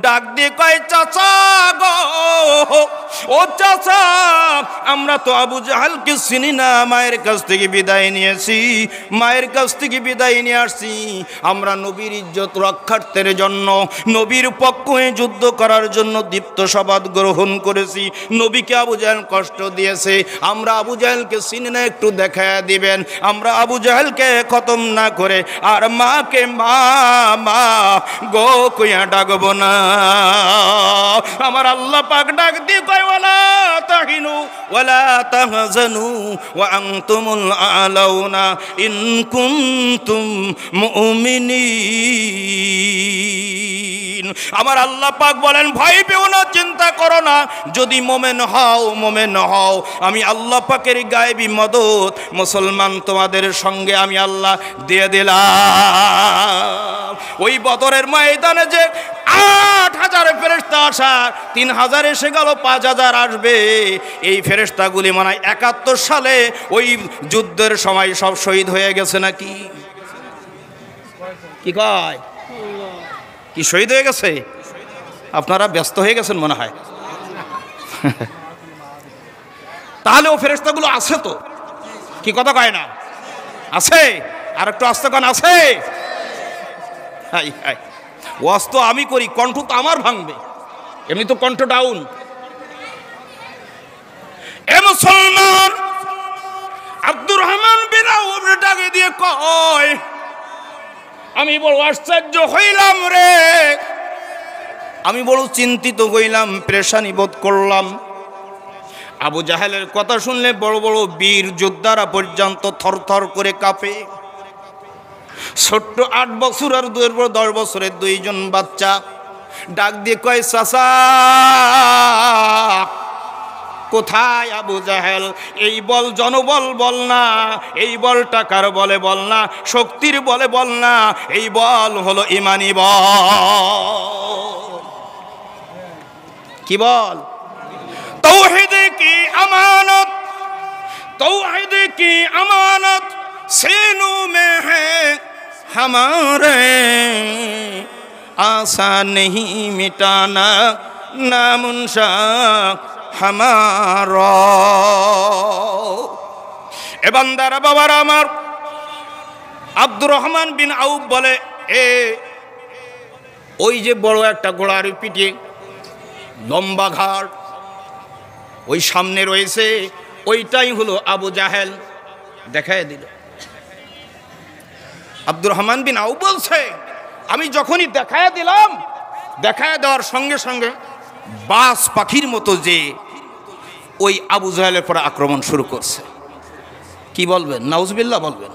ডাক দিয়ে কয়, চাচা গো, ও চাচা, আমরা তো আবু জাহালকে চিনি না, মায়ের কাছ থেকে বিদায় নিয়েছি, মায়ের কাছ থেকে বিদায় নিয়ে আসছি, আমরা নবীর ইজ্জত রক্ষার্থের জন্য, নবীর পক্ষ হয়ে যুদ্ধ করার জন্য দীপ্ত শপথ গ্রহণ করেছি। নবীকে আবু জাহেল কষ্ট দিয়েছে, আমরা আবু জাহেলকে চিনি না, একটু দেখায় দিবেন। আমরা আবু জাহেলকে খতম না করে আর মাকে মা মা গো কইয়া ডাকবো না। আমার আল্লাহ পাক ডাক দিয়ে কয়, ওয়ালা তাহিনু ওয়ালা তাহজানু ওয়া আনতুমুল আলাউনা ইন কুনতুম মুমিনিন। আমার আল্লাহ পাক বলেন, ভয় পেও না, চিন্তা করো না, যদি মোমেন হও, মোমেন হও, আমি আল্লাহ পাকের গায়েবী মদত মুসলমান তোমাদের সঙ্গে আমি আল্লাহ দিয়ে দিলাম। ওই বদরের ময়দানে যে ৮,০০০ ফেরেশতা আসা, ৩,০০০ এসে গেল, ৫,০০০ আসবে। এই ফেরেশতাগুলি মানে ৭১ সালে ওই যুদ্ধের সময় সব শহীদ হয়ে গেছে নাকি? কি কয়, কি শহীদ হয়ে গেছে? আপনারা ব্যস্ত হয়ে গেছেন মনে হয়। তাহলে ও ফেরেশতাগুলো আছে তো, কি কথা কয় না? আছে। আর একটু আস্তে কান, আছে। হাই হাই, ওয়াজ তো আমি করি, কণ্ঠ তো আমার ভাঙবে, এমনি তো কণ্ঠ ডাউন। এ মুসলমান, আব্দুর রহমান বিন আউফ ডাকে দিয়ে কয়, আমি বড় আশ্চর্য হইলাম রে, আমি বড় চিন্তিত হইলাম, পেরেশানি বোধ করলাম। আবু জাহেলের কথা শুনলে বড় বড় বীর যোদ্ধারা পর্যন্ত থরথর করে কাঁপে। ছোট্ট ৮ বছর আর ১০ বছরের ২জন বাচ্চা ডাক দিয়ে কয়, চাচা কোথায় আবু জাহেল? এই বল জনবল বল না, এই বল টাকার বলে বল না, শক্তির বলে বল না, এই বল হলো ইমানি বল। কি বল? तौहीद की अमानत, तौहीद की अमानत सीनों में है हमारे, आसान नहीं मिटाना नामुनशा हमारा। ए बंदारा बाबारा আমার আব্দুর রহমান বিন আউফ বলে, ওই যে বড় একটা ঘোড়ার পিঠে লম্বা ঘাড়, ওই সামনে রয়েছে, ওইটাই হলো আবু জাহেল। দেখায় দিল। আব্দুর রহমান বিন আউফ বলছে, আমি যখনই দেখায় দিলাম, দেখায় দেওয়ার সঙ্গে সঙ্গে বাস পাখির মতো যে ওই আবু জাহেলের পরে আক্রমণ শুরু করছে। কি বলবেন? নাউজুবিল্লাহ বলবেন?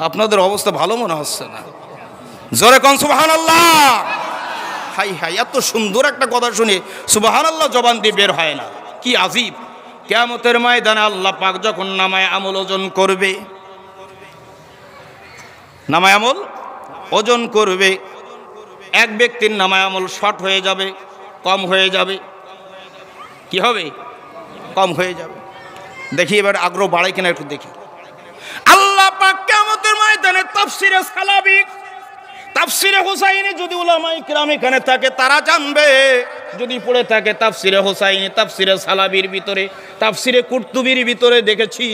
আপনাদের অবস্থা ভালো মনে হচ্ছে না, জোরে কোন সুবহানাল্লাহ। হাই হাই, এত সুন্দর একটা কথা শুনে সুবহানাল্লাহ জবান দিয়ে বের হয় না, কি আজীব। কিয়ামতের ময়দানে আল্লাহ পাক যখন নামায় আমল ওজন করবে, নামায় আমল ওজন করবে, এক ব্যক্তির নামায় আমল শর্ট হয়ে যাবে, কম হয়ে যাবে। কি হবে? কম হয়ে যাবে। দেখি এবার আগ্রহ বাড়াই কিনা একটু দেখি। আল্লাহ পাক কিয়ামতের ময়দানে তাফসিরে সালাবি, তাফসিরে হুসাইনি যদি উলামায়ে কিরাম এখানে থাকে তারা জানবে, যদি পড়ে থাকে তাফসিরে হুসাইনি, তাফসিরে সালাবির ভিতরে, তাফসিরে কুরতুবির ভিতরে দেখেছি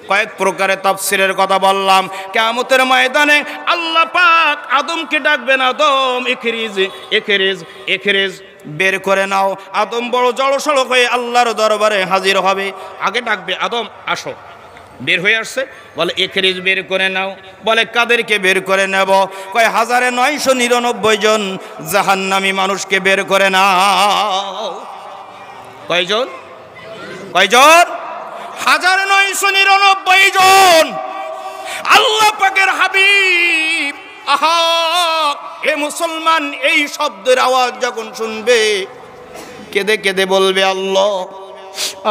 কয়েক প্রকারের তাফসিরের কথা বললাম। কিয়ামতের ময়দানে আল্লাহ পাক আদমকে ডাকবেন, আদম ইখরিজ ইখরিজ ইখরিজ, বের করে নাও। আদম বড় জড়সড় হয়ে আল্লাহর দরবারে হাজির হবে। আগে ডাকবে, আদম আসো। বের হয়ে আসছে, বলে ইখরিজ, বের করে নাও। বলে কাদেরকে বের করে নেব? কয় 1999 জন জাহান্নামী মানুষকে বের করে নাও। কয়জন? কয়জন? 1999 জন। আল্লাহ পাকের হাবিব, আহা, এ মুসলমান এই শব্দের আওয়াজ যখন শুনবে কেঁদে কেঁদে বলবে, আল্লাহ,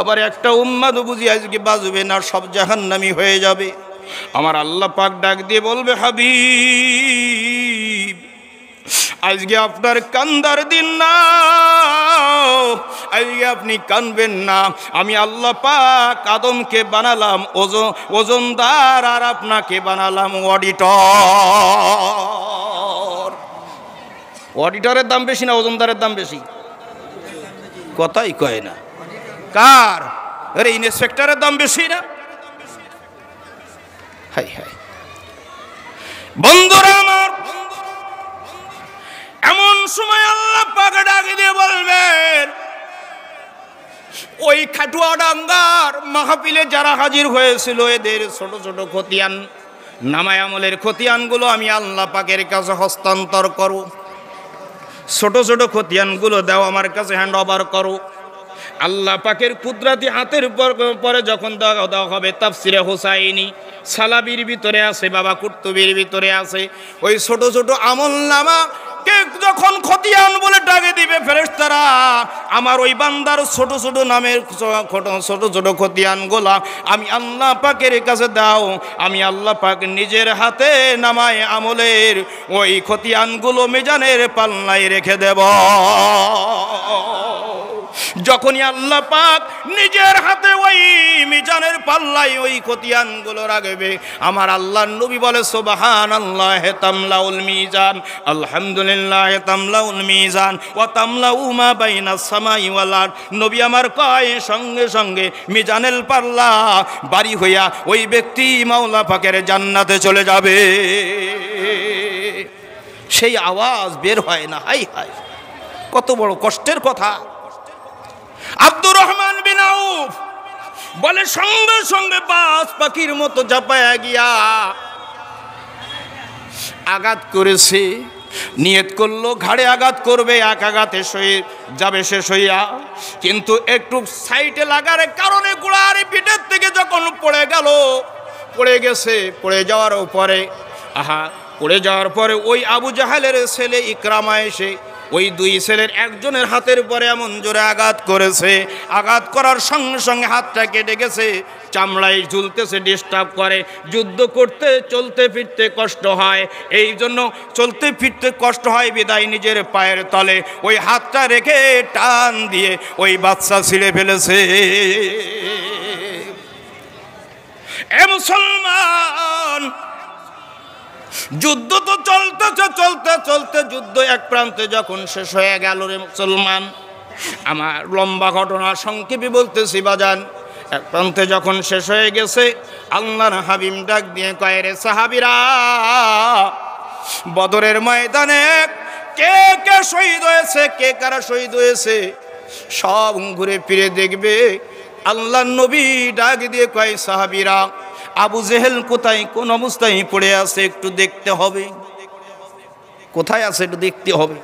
আবার একটা উম্মাদ বুঝি আজকে বাজবে না, সব জাহান্নামী হয়ে যাবে। আমার আল্লাহ পাক ডাক দিয়ে বলবে, হাবিব, আজকে আপনার কান্দার দিন না, আজকে আপনি কানবেন না। আমি আল্লাহ পাক আদমকে বানালাম ওজনদার, আর আপনাকে বানালাম অডিটর। অডিটরের দাম বেশি না ওজনদারের দাম বেশি? কথাই কয় না। কার? আরে ইন্সপেক্টরের দাম বেশি না? হাই হাই বন্ধুরা আমার, এমন সময় আল্লাহ পাক ডাক দিয়ে বলবেন, ওই খাটুয়া ডাঙ্গার মাহফিলে যারা হাজির হয়েছিল এদের ছোট ছোট খতিয়ান, নামায় আমলের খতিয়ানগুলো আমি আল্লাহ পাকের কাছে হস্তান্তর করো। ছোট ছোট খতিয়ানগুলো দাও আমার কাছে, হ্যান্ড ওভার করো। আল্লাহ পাকের কুদরতি হাতের পরে যখন দেওয়া হবে, তাফসিরে হুসাইনি সালাবির ভিতরে আছে, বাবা কুর্তুবির ভিতরে আছে, ওই ছোট ছোট আমল নামা কে যখন খতিয়ান বলে ডাকে দিবে ফেরেশতারা, আমার ওই বান্দার ছোট ছোট নামের ছোট ছোট খতিয়ানগুলা আমি আল্লাহ পাকের কাছে দাও। আমি আল্লাহ পাক নিজের হাতে নামায় আমলের ওই খতিয়ানগুলো মিজানের পাল্লায় রেখে দেব। যখনই আল্লাহ পাক নিজের হাতে ওই মিজানের পাল্লায় ওই খতিয়ানগুলো রাখবে, আমার আল্লাহর নবী বলে সুবহানাল্লাহ তামলাউল মিজান, আলহামদুলিল্লাহ তামলাউল মিজান ওয়া তামলাউ মা বাইনাস সামাই ওয়াল আরদ। নবী আমার কয় সঙ্গে সঙ্গে মিজানের পাল্লা বাড়ি হইয়া ওই ব্যক্তি মাওলা পাকের জান্নাতে চলে যাবে। সেই আওয়াজ বের হয় না। হাই হাই, কত বড় কষ্টের কথা। আব্দুর রহমান বিন আউফ বলে সঙ্গে সঙ্গে বাজ পাখির মতো ঝাঁপায়া গিয়া আঘাত করেছে, নিয়ত করলো ঘাড়ে আঘাত করবে, এক আঘাতে সয়ে যাবে শেষ হইয়া, কিন্তু একটু সাইডে লাগার কারণে গোড়ার পিঠের থেকে যখন পড়ে গেল, পড়ে গেছে, পড়ে যাওয়ার পরে পড়ে যাওয়ার পরে ওই আবু জাহেলের ছেলে ইকরামা এসে ওই দুই ছেলের একজনের হাতের উপরে এমন জোরে আঘাত করেছে, আঘাত করার সঙ্গে সঙ্গে হাতটা কেটে গেছে, চামড়ায় ঝুলতেছে, ডিস্টার্ব করে। যুদ্ধ করতে চলতে ফিরতে কষ্ট হয়, এই জন্য চলতে ফিরতে কষ্ট হয় বিদায় নিজের পায়ের তলে ওই হাতটা রেখে টান দিয়ে ওই বাচ্চা ছিঁড়ে ফেলেছে। এ মুসলমান, যুদ্ধ তো চলতেছে, চলতে চলতে যুদ্ধ এক প্রান্তে যখন শেষ হয়ে গেল রে মুসলমান, আমার লম্বা ঘটনা সংক্ষেপে বলতেছি বাজান, এক প্রান্তে যখন শেষ হয়ে গেছে, আল্লাহর হাবিব ডাক দিয়ে কয়, রে সাহাবীরা, বদরের ময়দানে কে কে শহীদ হয়েছে, কে কারা শহীদ হয়েছে সব ঘুরে ফিরে দেখবে। আল্লাহর নবী ডাক দিয়ে কয়, সাহাবীরা, আবু জেহেল কোথায় কোন অবস্থায় পড়ে আছে একটু দেখতে হবে। কোথায় আছে একটু দেখতে হবে,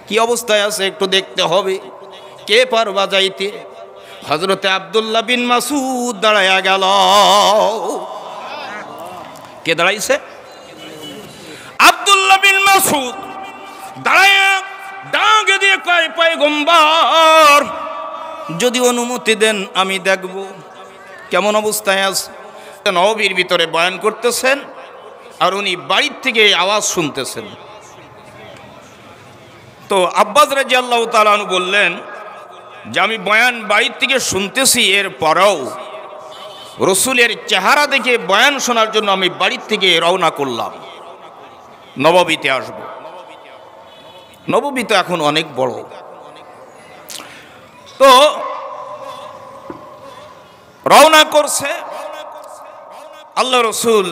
কি অবস্থায় আছে একটু দেখতে হবে। কে পারবা যাইতে? হযরতে আব্দুল্লাহ বিন মাসউদ দাঁড়ায়া গেল। কে দাঁড়াইছে? আব্দুল্লাহ বিন মাসউদ দাঁড়ায়া ডাক দিয়ে কয়, পয়গম্বর, যদি অনুমতি দেন আমি দেখব কেমন অবস্থায় আছে। নববীর ভিতরে বয়ান করতেছেন আর উনি বাড়ির থেকে আওয়াজ শুনতেছেন। তো আব্বাস রাদিয়াল্লাহু তাআলা আনহু বললেন যে আমি বয়ান বাড়ির থেকে শুনতেছি, এর পরেও রসুলের চেহারা দেখে বয়ান শোনার জন্য আমি বাড়ির থেকে রওনা করলাম, নববীতে আসব। নববী তো এখন অনেক বড়। তো রওনা করছে, আল্লাহ রসুল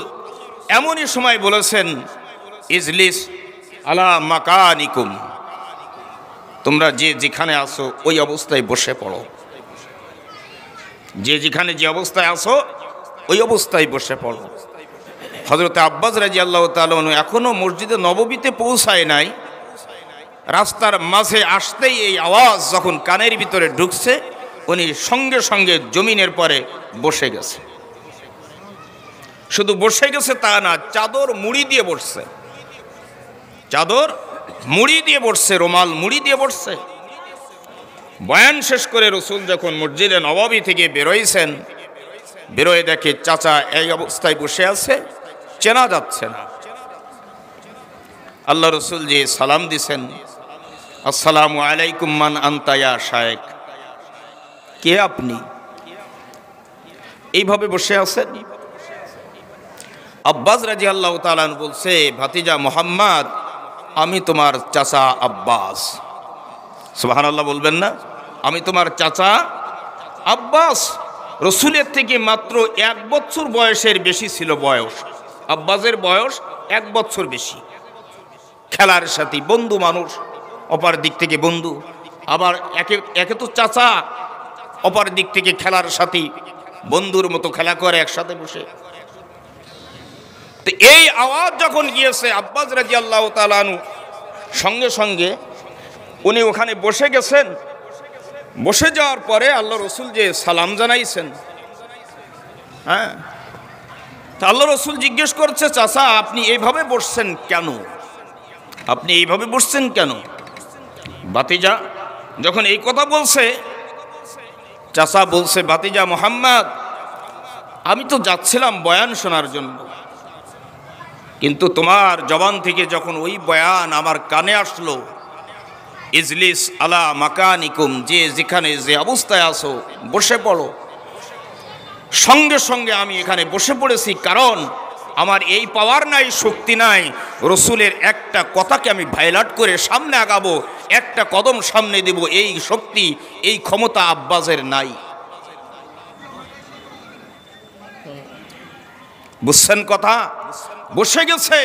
এমনই সময় বলেছেন, ইজলিস আলা মাকানিকুম, তোমরা যে যেখানে আসো ওই অবস্থায় বসে পড়ো, যে যেখানে যে অবস্থায় আসো ওই অবস্থায় বসে পড়ো। হযরত আব্বাস রাদিয়াল্লাহু তাআলা এখনো মসজিদে নববীতে পৌঁছায় নাই, রাস্তার মাঝে আসতেই এই আওয়াজ যখন কানের ভিতরে ঢুকছে, উনি সঙ্গে সঙ্গে জমিনের পরে বসে গেছে। শুধু বসে গেছে তা না, চাদর মুড়ি দিয়ে বসছে, চাদর মুড়ি দিয়ে বসছে, রুমাল মুড়ি দিয়ে বসছে। বয়ান শেষ করে রসুল যখন মসজিদে নববী থেকে বেরোইছেন, বেরোয় দেখে চাচা এই অবস্থায় বসে আছে, চেনা যাচ্ছে না। আল্লাহ রসুল যে সালাম দিছেন, আসসালামু আলাইকুম মান আনতা ইয়া শায়েখ, কে আপনি? এইভাবে বসে আছেন। আব্বাস রাদিয়াল্লাহু তাআলা বলছে, ভাতিজা মুহাম্মদ, আমি তোমার চাচা আব্বাস। সুবহানাল্লাহ বলবেন না? আমি তোমার চাচা আব্বাস। রসুলের থেকে মাত্র 1 বছর বয়সের বেশি ছিল বয়স। আব্বাসের বয়স 1 বছর বেশি। খেলার সাথী, বন্ধু মানুষ, অপর দিক থেকে বন্ধু, আবার একে তো চাচা, অপর দিক থেকে খেলার সাথী, বন্ধুর মতো খেলা করে একসাথে বসে। তো এই আওয়াজ যখন গিয়েছে আব্বাস রাদিয়াল্লাহু তাআলা আনহু সঙ্গে সঙ্গে উনি ওখানে বসে গেছেন। বসে যাওয়ার পরে আল্লাহ রসুল যে সালাম জানাইছেন, হ্যাঁ, তা আল্লাহ রসুল জিজ্ঞেস করছে, চাচা আপনি এইভাবে বসছেন কেন? আপনি এইভাবে বসছেন কেন? ভাতিজা যখন এই কথা বলছে, চাচা বলছে, ভাতিজা মুহাম্মদ, আমি তো যাচ্ছিলাম বয়ান শোনার জন্য, কিন্তু তোমার জবান থেকে যখন ওই বয়ান আমার কানে আসলো, ইজলিস আলা মাকানিকুম, যে যেখানে যে অবস্থায় আসো বসে পড়ো, সঙ্গে সঙ্গে আমি এখানে বসে পড়েছি। কারণ আমার এই পাওয়ার নাই, শক্তি নাই, রসুলের একটা কথাকে আমি ভাইলাট করে সামনে আগাবো, একটা কদম সামনে দেব, এই শক্তি, এই ক্ষমতা আব্বাসের নাই। বুঝছেন কথা? বসে গেছে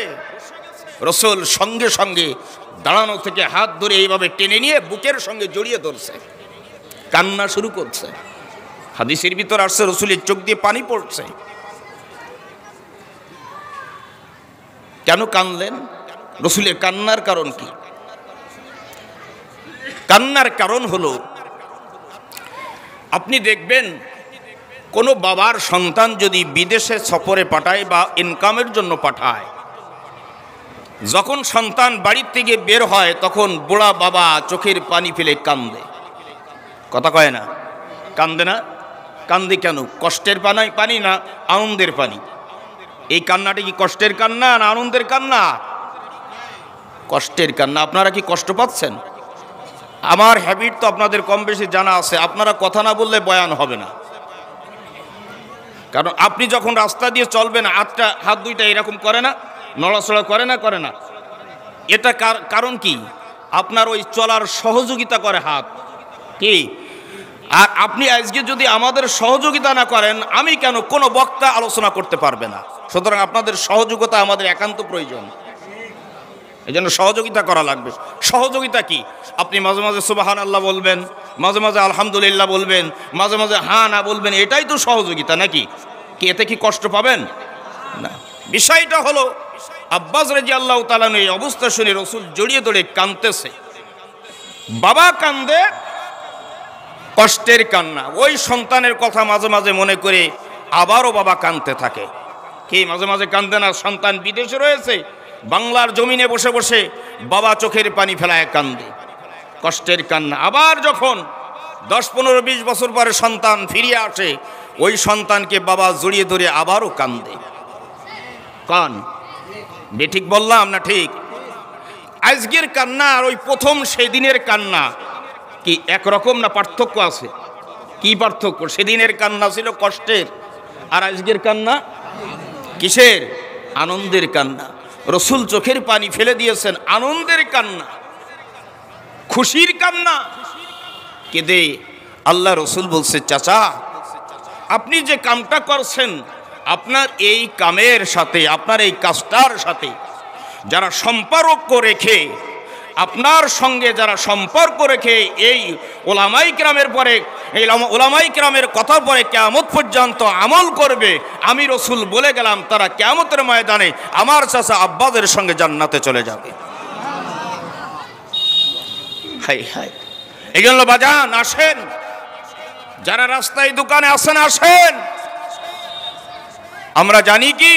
রসুল, সঙ্গে সঙ্গে দাঁড়ানো থেকে হাত ধরে এইভাবে টেনে নিয়ে বুকের সঙ্গে জড়িয়ে ধরছে, কান্না শুরু করছে। হাদিসের ভিতর আসছে রসুলের চোখ দিয়ে পানি পড়ছে। কেন কানলেন? রসুলের কান্নার কারণ কি? কান্নার কারণ হলো, আপনি দেখবেন কোনো বাবার সন্তান যদি বিদেশে সফরে পাঠায় বা ইনকামের জন্য পাঠায়, যখন সন্তান বাড়ির থেকে বের হয় তখন বুড়া বাবা চোখের পানি ফেলে কান্দে। কথা কয় না? কান্দে না? কান্দে কেন? কষ্টের পানি না আনন্দের পানি? এই কান্নাটা কি কষ্টের কান্না না আনন্দের কান্না? কষ্টের কান্না। আপনারা কি কষ্ট পাচ্ছেন? আমার হ্যাবিট তো আপনাদের কম বেশি জানা আছে, আপনারা কথা না বললে বয়ান হবে না। কারণ আপনি যখন রাস্তা দিয়ে চলবেন, হাত দুইটা এরকম করে না, নড়াচড়া করে না? এটা কারণ কি? আপনার ওই চলার সহযোগিতা করে হাত। কি? আর আপনি আজকে যদি আমাদের সহযোগিতা না করেন, আমি কেন, কোনো বক্তা আলোচনা করতে পারবে না। সুতরাং আপনাদের সহযোগিতা আমাদের একান্ত প্রয়োজন। এই জন্য সহযোগিতা করা লাগবে। সহযোগিতা কি? আপনি মাঝে মাঝে সুবহানাল্লাহ বলবেন, মাঝে মাঝে আলহামদুলিল্লাহ বলবেন, মাঝে মাঝে হ্যাঁ না বলবেন, এটাই তো সহযোগিতা নাকি? কি এতে কি কষ্ট পাবেন? না। বিষয়টা হলো, আব্বাস রাদিয়াল্লাহু তাআলা এই অবস্থা শুনে রসুল জড়িয়ে ধরে কাঁদতেছে। বাবা কান্দে, কষ্টের কান্না। ওই সন্তানের কথা মাঝে মাঝে মনে করে আবারও বাবা কাঁদতে থাকে। কি মাঝে মাঝে কান্দে না? সন্তান বিদেশে রয়েছে, বাংলার জমিনে বসে বসে বাবা চোখের পানি ফেলায় কান্দে, কষ্টের কান্না। আবার যখন 10, 15, 20 বছর পরে সন্তান ফিরিয়ে আসে, ওই সন্তানকে বাবা জড়িয়ে ধরে আবারও কান্দে। কান বেঠিক বললাম না ঠিক? আজকের কান্না আর ওই প্রথম সেদিনের কান্না কি একরকম না পার্থক্য আছে? কি পার্থক্য? সেদিনের কান্না ছিল কষ্টের, আর আজকের কান্না কিসের? আনন্দের কান্না। রসুল চোখের পানি ফেলে দিয়েছেন, আনন্দের কান্না, খুশির কান্না। কেঁদে আল্লাহ রসুল বলছে, চাচা আপনি যে কামটা করছেন, আপনার এই কামের সাথে, আপনার এই কাজটার সাথে যারা সম্পর্ক রেখে, আপনার সঙ্গে যারা সম্পর্ক রেখে এই ওলামাই কিরামের পরে, এই ওলামাই কিরামের কথার পরে কিয়ামত পর্যন্ত আমল করবে, আমি রসুল বলে গেলাম তারা কিয়ামতের ময়দানে আমার চাচা আব্বাসের সঙ্গে জান্নাতে চলে যাবে। High high. এই জন্য বাজান আসেন, যারা রাস্তায় দোকানে আসেন আসেন। আমরা জানি কি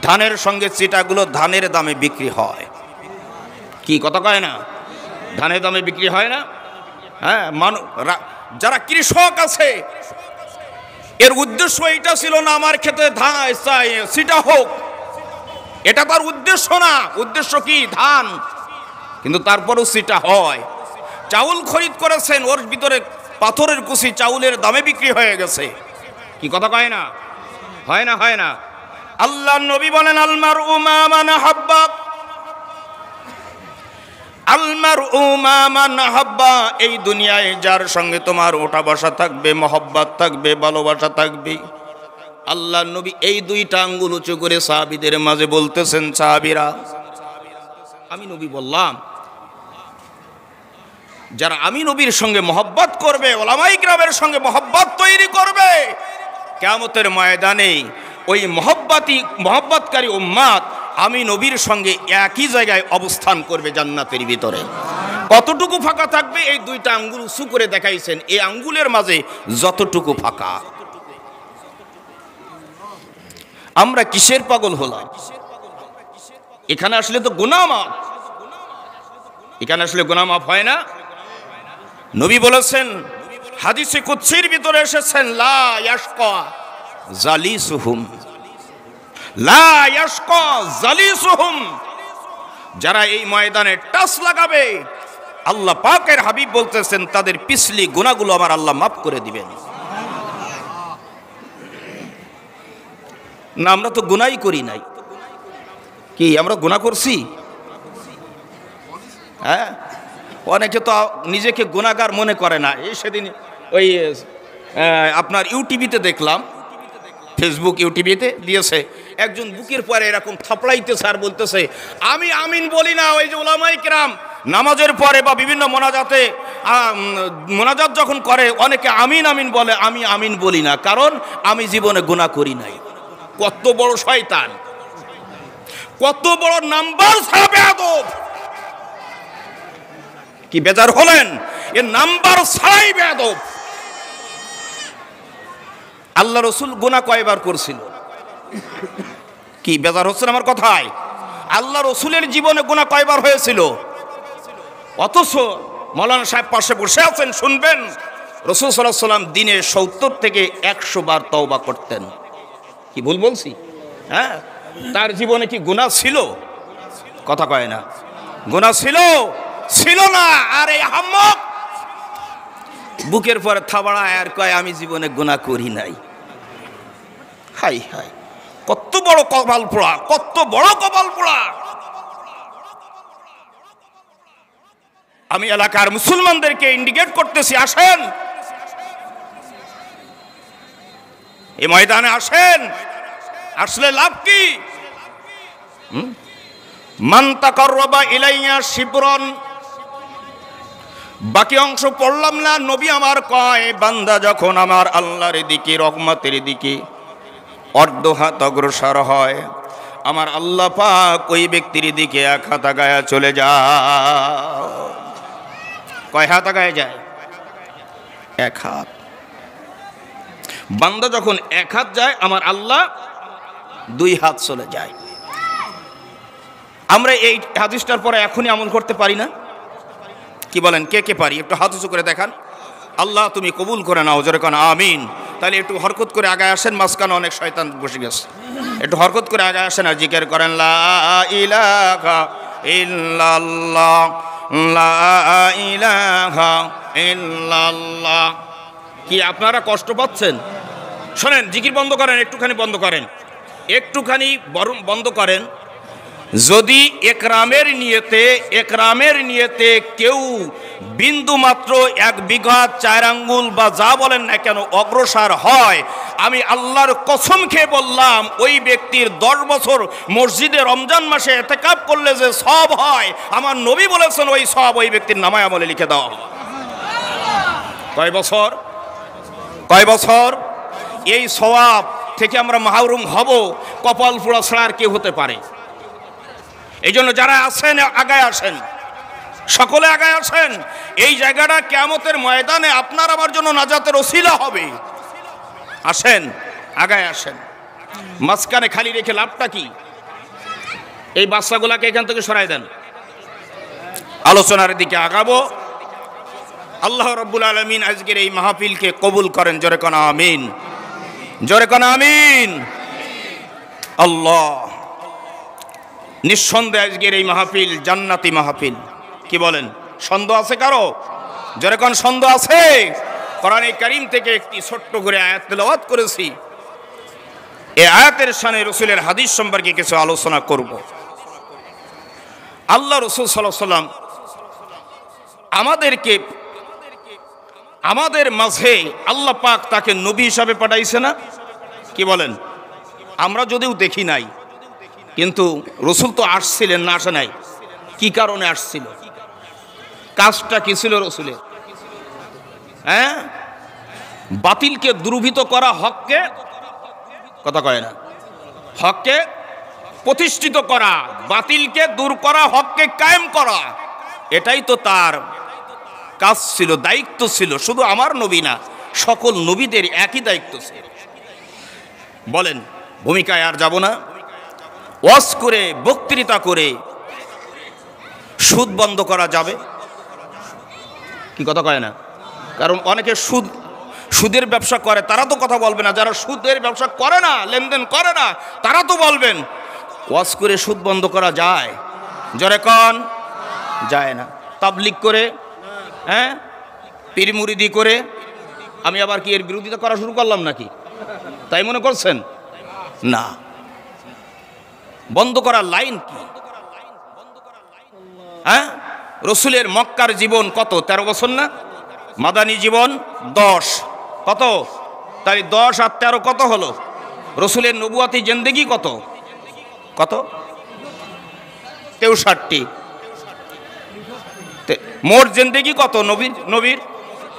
ধানের সঙ্গে চিটাগুলো ধানের দামে বিক্রি হয়। কি কথা কয় না? ধানের দামে বিক্রি হয় না? হ্যাঁ, যারা কৃষক আছে, এর উদ্দেশ্য এটা ছিল না আমার ক্ষেতে ধান চিটা হোক, এটা তার উদ্দেশ্য না। উদ্দেশ্য কি? ধান। কিন্তু তারপরেও চিটা হয়। চাউল খরিদ করেছেন, ওর ভিতরে পাথরের কুচি চাউলের দামে বিক্রি হয়ে গেছে। কি কথা কয় না? হয় না? হয় না? আল্লাহর নবী বলেন, আল মারউ মা মান হাব্বা, মারউ মা মান আহাব্বা, এই দুনিয়ায় যার সঙ্গে তোমার ওঠা বসা থাকবে, মহব্বত থাকবে, ভালোবাসা থাকবে। আল্লাহ নবী এই দুইটা আঙ্গুল উঁচু করে সাহাবীদের মাঝে বলতেছেন, সাহাবীরা, আমি নবী বললাম, যারা আমি নবীর সঙ্গে মহব্বত করবে, ওলামায়ে কিরামের সঙ্গে মহব্বত তৈরি করবে, কিয়ামতের ময়দানে ওই মহব্বতকারী উম্মাত আমি নবীর সঙ্গে একই জায়গায় অবস্থান করবে জান্নাতের ভিতরে। কতটুকু ফাঁকা থাকবে? এই দুইটা আঙ্গুল উঁচু করে দেখাইছেন, এই আঙ্গুলের মাঝে যতটুকু ফাঁকা। আমরা কিসের পাগল হলাম? এখানে আসলে তো গুনাহ মাফ, এখানে আসলে গুনাহ মাফ হয় না। নবী বলেছেন, হাদিসে কুদসির ভিতরে এসেছেন, লা ইয়াশকা জালিসুহুম, লা ইয়াশকা জালিসুহুম, যারা এই ময়দানে টাচ লাগাবে, আল্লাহ পাকের হাবিব বলতেছেন তাদের পিছলি গুনাহগুলো আমার আল্লাহ মাফ করে দিবেন। না, আমরা তো গুনাহই করি নাই। কি আমরা গুনাহ করছি? হ্যাঁ, অনেকে তো নিজেকে গুনাহগার মনে করে না। এই সেদিন ওই আপনার ইউটিভিতে দেখলাম, ফেসবুক ইউটিভিতে দিয়েছে, একজন বুকের পরে এরকম থাপড়াইতেছে আর বলতেছে, আমি আমিন বলি না। ওই যে উলামায়ে কিরাম নামাজের পরে বা বিভিন্ন মোনাজাত যখন করে অনেকে আমিন আমিন বলে, আমি আমিন বলি না, কারণ আমি জীবনে গুনাহ করি নাই। কত বড় শয়তান, কত বড় নাম্বার ছাড়া বেয়াদব! কি বেজার হলেন? এ নাম্বার ছাড়াই বেয়াদব। আল্লাহ রসুল গুনাহ কয়বার করছিল? কি বেজার হচ্ছেন আমার কথায়? আল্লাহ রসুলের জীবনে গুনাহ কয়বার হয়েছিল? অথচ মৌলানা সাহেব পাশে বসে আছেন, শুনবেন, রাসূল সাল্লাল্লাহু আলাইহি ওয়াসাল্লাম দিনে 70 থেকে 100 বার তওবা করতেন। কি ভুল বলছি? হ্যাঁ, তার জীবনে কি গুনাহ ছিল? কথা কয় না। গুনাহ ছিল? ছিল না। আর এই আহম্মক বুকের পরে থাবড়ায় আর কয় আমি জীবনে গুনাহ করি নাই। হাই হাই, কত বড় কপাল পোড়া, কত বড় কপাল পোড়া! আমি এলাকার মুসলমানদেরকে ইন্ডিকেট করতেছি, আসেন এই ময়দানে, আসেন। আসলে লাভ কি? মান তাকাররাবা ইলাইয়া শিবরন, বাকি অংশ পড়লাম না। নবী আমার কয়, বান্দা যখন আমার আল্লাহর দিকে, রহমতের দিকে অর্ধ হাত অগ্রসর হয়, আমার আল্লাহ পাক ওই ব্যক্তির দিকে এক হাত আগায়া চলে যায়। কয় হাত আগায় যায়? এক হাত। বান্দা যখন এক হাত যায়, আমার আল্লাহ 2 হাত চলে যায়। আমরা এই হাদিসটার পরে এখনই আমল করতে পারি না? কি বলেন, কে কে পারি? একটু হাত উঁচু করে দেখান। আল্লাহ তুমি কবুল করে নাও, জোরে কোন আমিন। তাহলে একটু হরকত করে আগায় আসেন, মাঝখানে অনেক শয়তান বসে গেছে। একটু হরকত করে আগায় আসেন আর জিকির করেন, লা ইলাহা ইল্লাল্লাহ, লা ইলাহা ইল্লাল্লাহ। কি আপনারা কষ্ট পাচ্ছেন? শোনেন, জিকির বন্ধ করেন, একটুখানি বন্ধ করেন, একটুখানি বন্ধ করেন। যদি একরামের নিয়তে কেউ বিন্দু মাত্র 1 বিঘা 4 আঙ্গুল বা যা বলেন না কেন অগ্রসর হয়, আমি আল্লাহর কসম খেয়ে বললাম, ওই ব্যক্তির 10 বছর মসজিদে রমজান মাসে ইতিকাফ করলে যে সওয়াব হয়, আমার নবী বলেছেন ওই সওয়াব ওই ব্যক্তির নামায় আমলে লিখে দেওয়া হয়। কয় বছর? কয় বছর? এই সওয়াব থেকে আমরা মাহরুম হব, কপাল পোড়া ছাড়া আর কেউ হতে পারে? এই জন্য যারা আছেন আগায় আসেন, সকলে আগায় আসেন। এই জায়গাটা কিয়ামতের ময়দানে আপনার আমার জন্য নাজাতের ওসিলা হবে। আসেন, আগায় আসেন। মাঝখানে খালি রেখে লাভটা কি? এই বাচ্চাগুলাকে এখান থেকে সরাই দেন। আলোচনার দিকে আগাবো। আল্লাহ রাব্বুল আলামিন আজকের এই মাহফিলকে কবুল করেন, জোরে কোন আমিন, জোরে কোন আমিন। আল্লাহ, নিঃসন্দেহে আজকের এই মাহফিল জান্নাতি মাহফিল। কি বলেন, সন্দেহ আছে কারো? জোরে কোন সন্দেহ আছে? কোরআনে কারীম থেকে একটি ছোট্ট করে আয়াত তেলাওয়াত করেছি। এই আয়াতের শানে রাসূলের হাদিস সম্পর্কে কিছু আলোচনা করব। আল্লাহ রাসূল সাল্লাল্লাহু আলাইহি ওয়াসাল্লাম আমাদেরকে আমাদের মাঝে আল্লাহ পাক তাকে নবী হিসাবে পাঠাইছে না? কি বলেন? আমরা যদিও দেখি নাই, কিন্তু রসুল তো আসছিলেন, না আসে নাই? কি কারণে আসছিল? কাজটা কি ছিল রসুলের? হ্যাঁ, বাতিলকে দুর্বৃত করা, হককে, কথা কয় না, হককে প্রতিষ্ঠিত করা, বাতিলকে দূর করা, হককে কায়েম করা, এটাই তো তার কাজ ছিল, দায়িত্ব ছিল। শুধু আমার নবী না, সকল নবীদের একই দায়িত্ব ছিল। বলেন, ভূমিকায় আর যাব না। ওয়াজ করে, বক্তৃতা করে সুদ বন্ধ করা যাবে? কি কথা কয় না? কারণ অনেকে সুদের ব্যবসা করে, তারা তো কথা বলবে না। যারা সুদের ব্যবসা করে না, লেনদেন করে না, তারা তো বলবেন। ওয়াজ করে সুদ বন্ধ করা যায়? জোরে কোন? যায় না। তাবলিগ করে, হ্যাঁ, পীর মুরিদি করে, আমি আবার কি এর বিরোধিতা করা শুরু করলাম নাকি? তাই মনে করছেন? না। বন্ধ করার লাইন কি? হ্যাঁ, রসুলের মক্কার জীবন কত? 13 বছর না? মাদানী জীবন 10। কত? তাই 10 আর 13 কত হলো? রসুলের নবুয়াতি জিন্দেগি কত? কত? 63। মোট জিন্দেগি কত নবীর?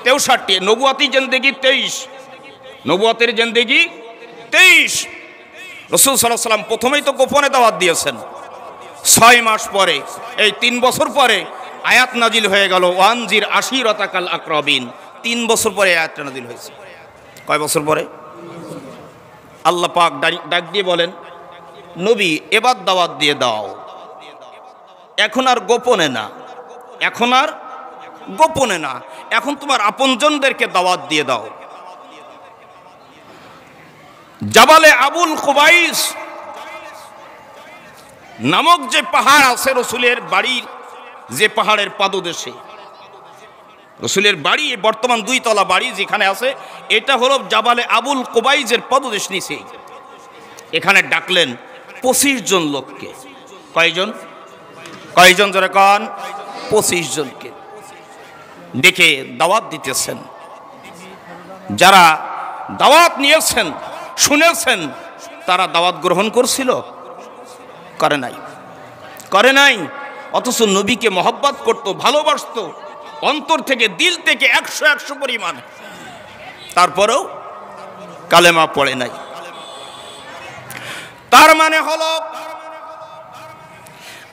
63। নবুয়াতি জিন্দেগি 23। নবুয়াতের জিন্দেগি 23। রসুল সাল্লাল্লাহু আলাইহি ওয়াসাল্লাম প্রথমেই তো গোপনে দাওয়াত দিয়েছেন। 6 মাস পরে, এই 3 বছর পরে আয়াত নাজিল হয়ে গেল, ওয়ানজির আশিরাতাকাল আকরাবিন। 3 বছর পরে আয়াতটা নাজিল হয়েছে। কয় বছর পরে? আল্লাহ পাক ডাক দিয়ে বলেন, নবী এবার দাওয়াত দিয়ে দাও। এখন আর গোপনে না, এখন আর গোপনে না, এখন তোমার আপনজনদেরকে দাওয়াত দিয়ে দাও। জাবালে আবুল কুবাইস নামক যে পাহাড় আছে রসুলের বাড়ির, যে পাহাড়ের পাদদেশে রসুলের বাড়ি, বর্তমান 2 তলা বাড়ি যেখানে আছে, এটা হলো জাবালে আবুল কুবাইসের পদদেশ নিচে। এখানে ডাকলেন 25 জন লোককে। কয়জন? কয়জন জোরে কোন? 25 জনকে ডেকে দাওয়াত দিতেছেন। যারা দাওয়াত নিয়েছেন, শুনেছেন, তারা দাওয়াত গ্রহণ করছিল? করে নাই, করে নাই। অথচ নবীকে মহব্বত করত, ভালোবাসত অন্তর থেকে, দিল থেকে 100 পরিমাণ। তারপরেও কালেমা পড়ে নাই। তার মানে হলো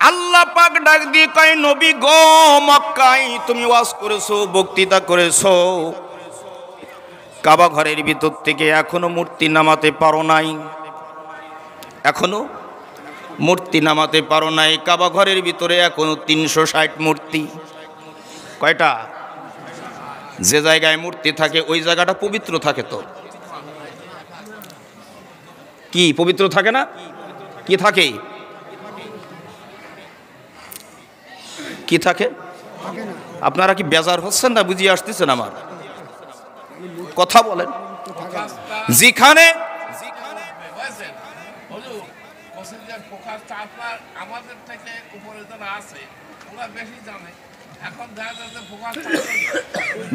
আল্লাহ পাক ডাক দিয়ে কয়, নবী গো, মক্কায় তুমি ওয়াজ করেছো, বক্তৃতা করেছো, কাবা ঘরের ভিতর থেকে এখনো মূর্তি নামাতে পারো নাই, এখনো মূর্তি নামাতে পারো নাই। কাবা ঘরের ভিতরে এখনো 360 মূর্তি। কয়টা? যে জায়গায় মূর্তি থাকে ওই জায়গাটা পবিত্র থাকে। তো কি পবিত্র থাকে না? কি থাকে? কি থাকে? আপনারা কি বেজার হচ্ছেন না বুঝিয়ে আসতেছেন আমার কথা? বলেন। যেখানে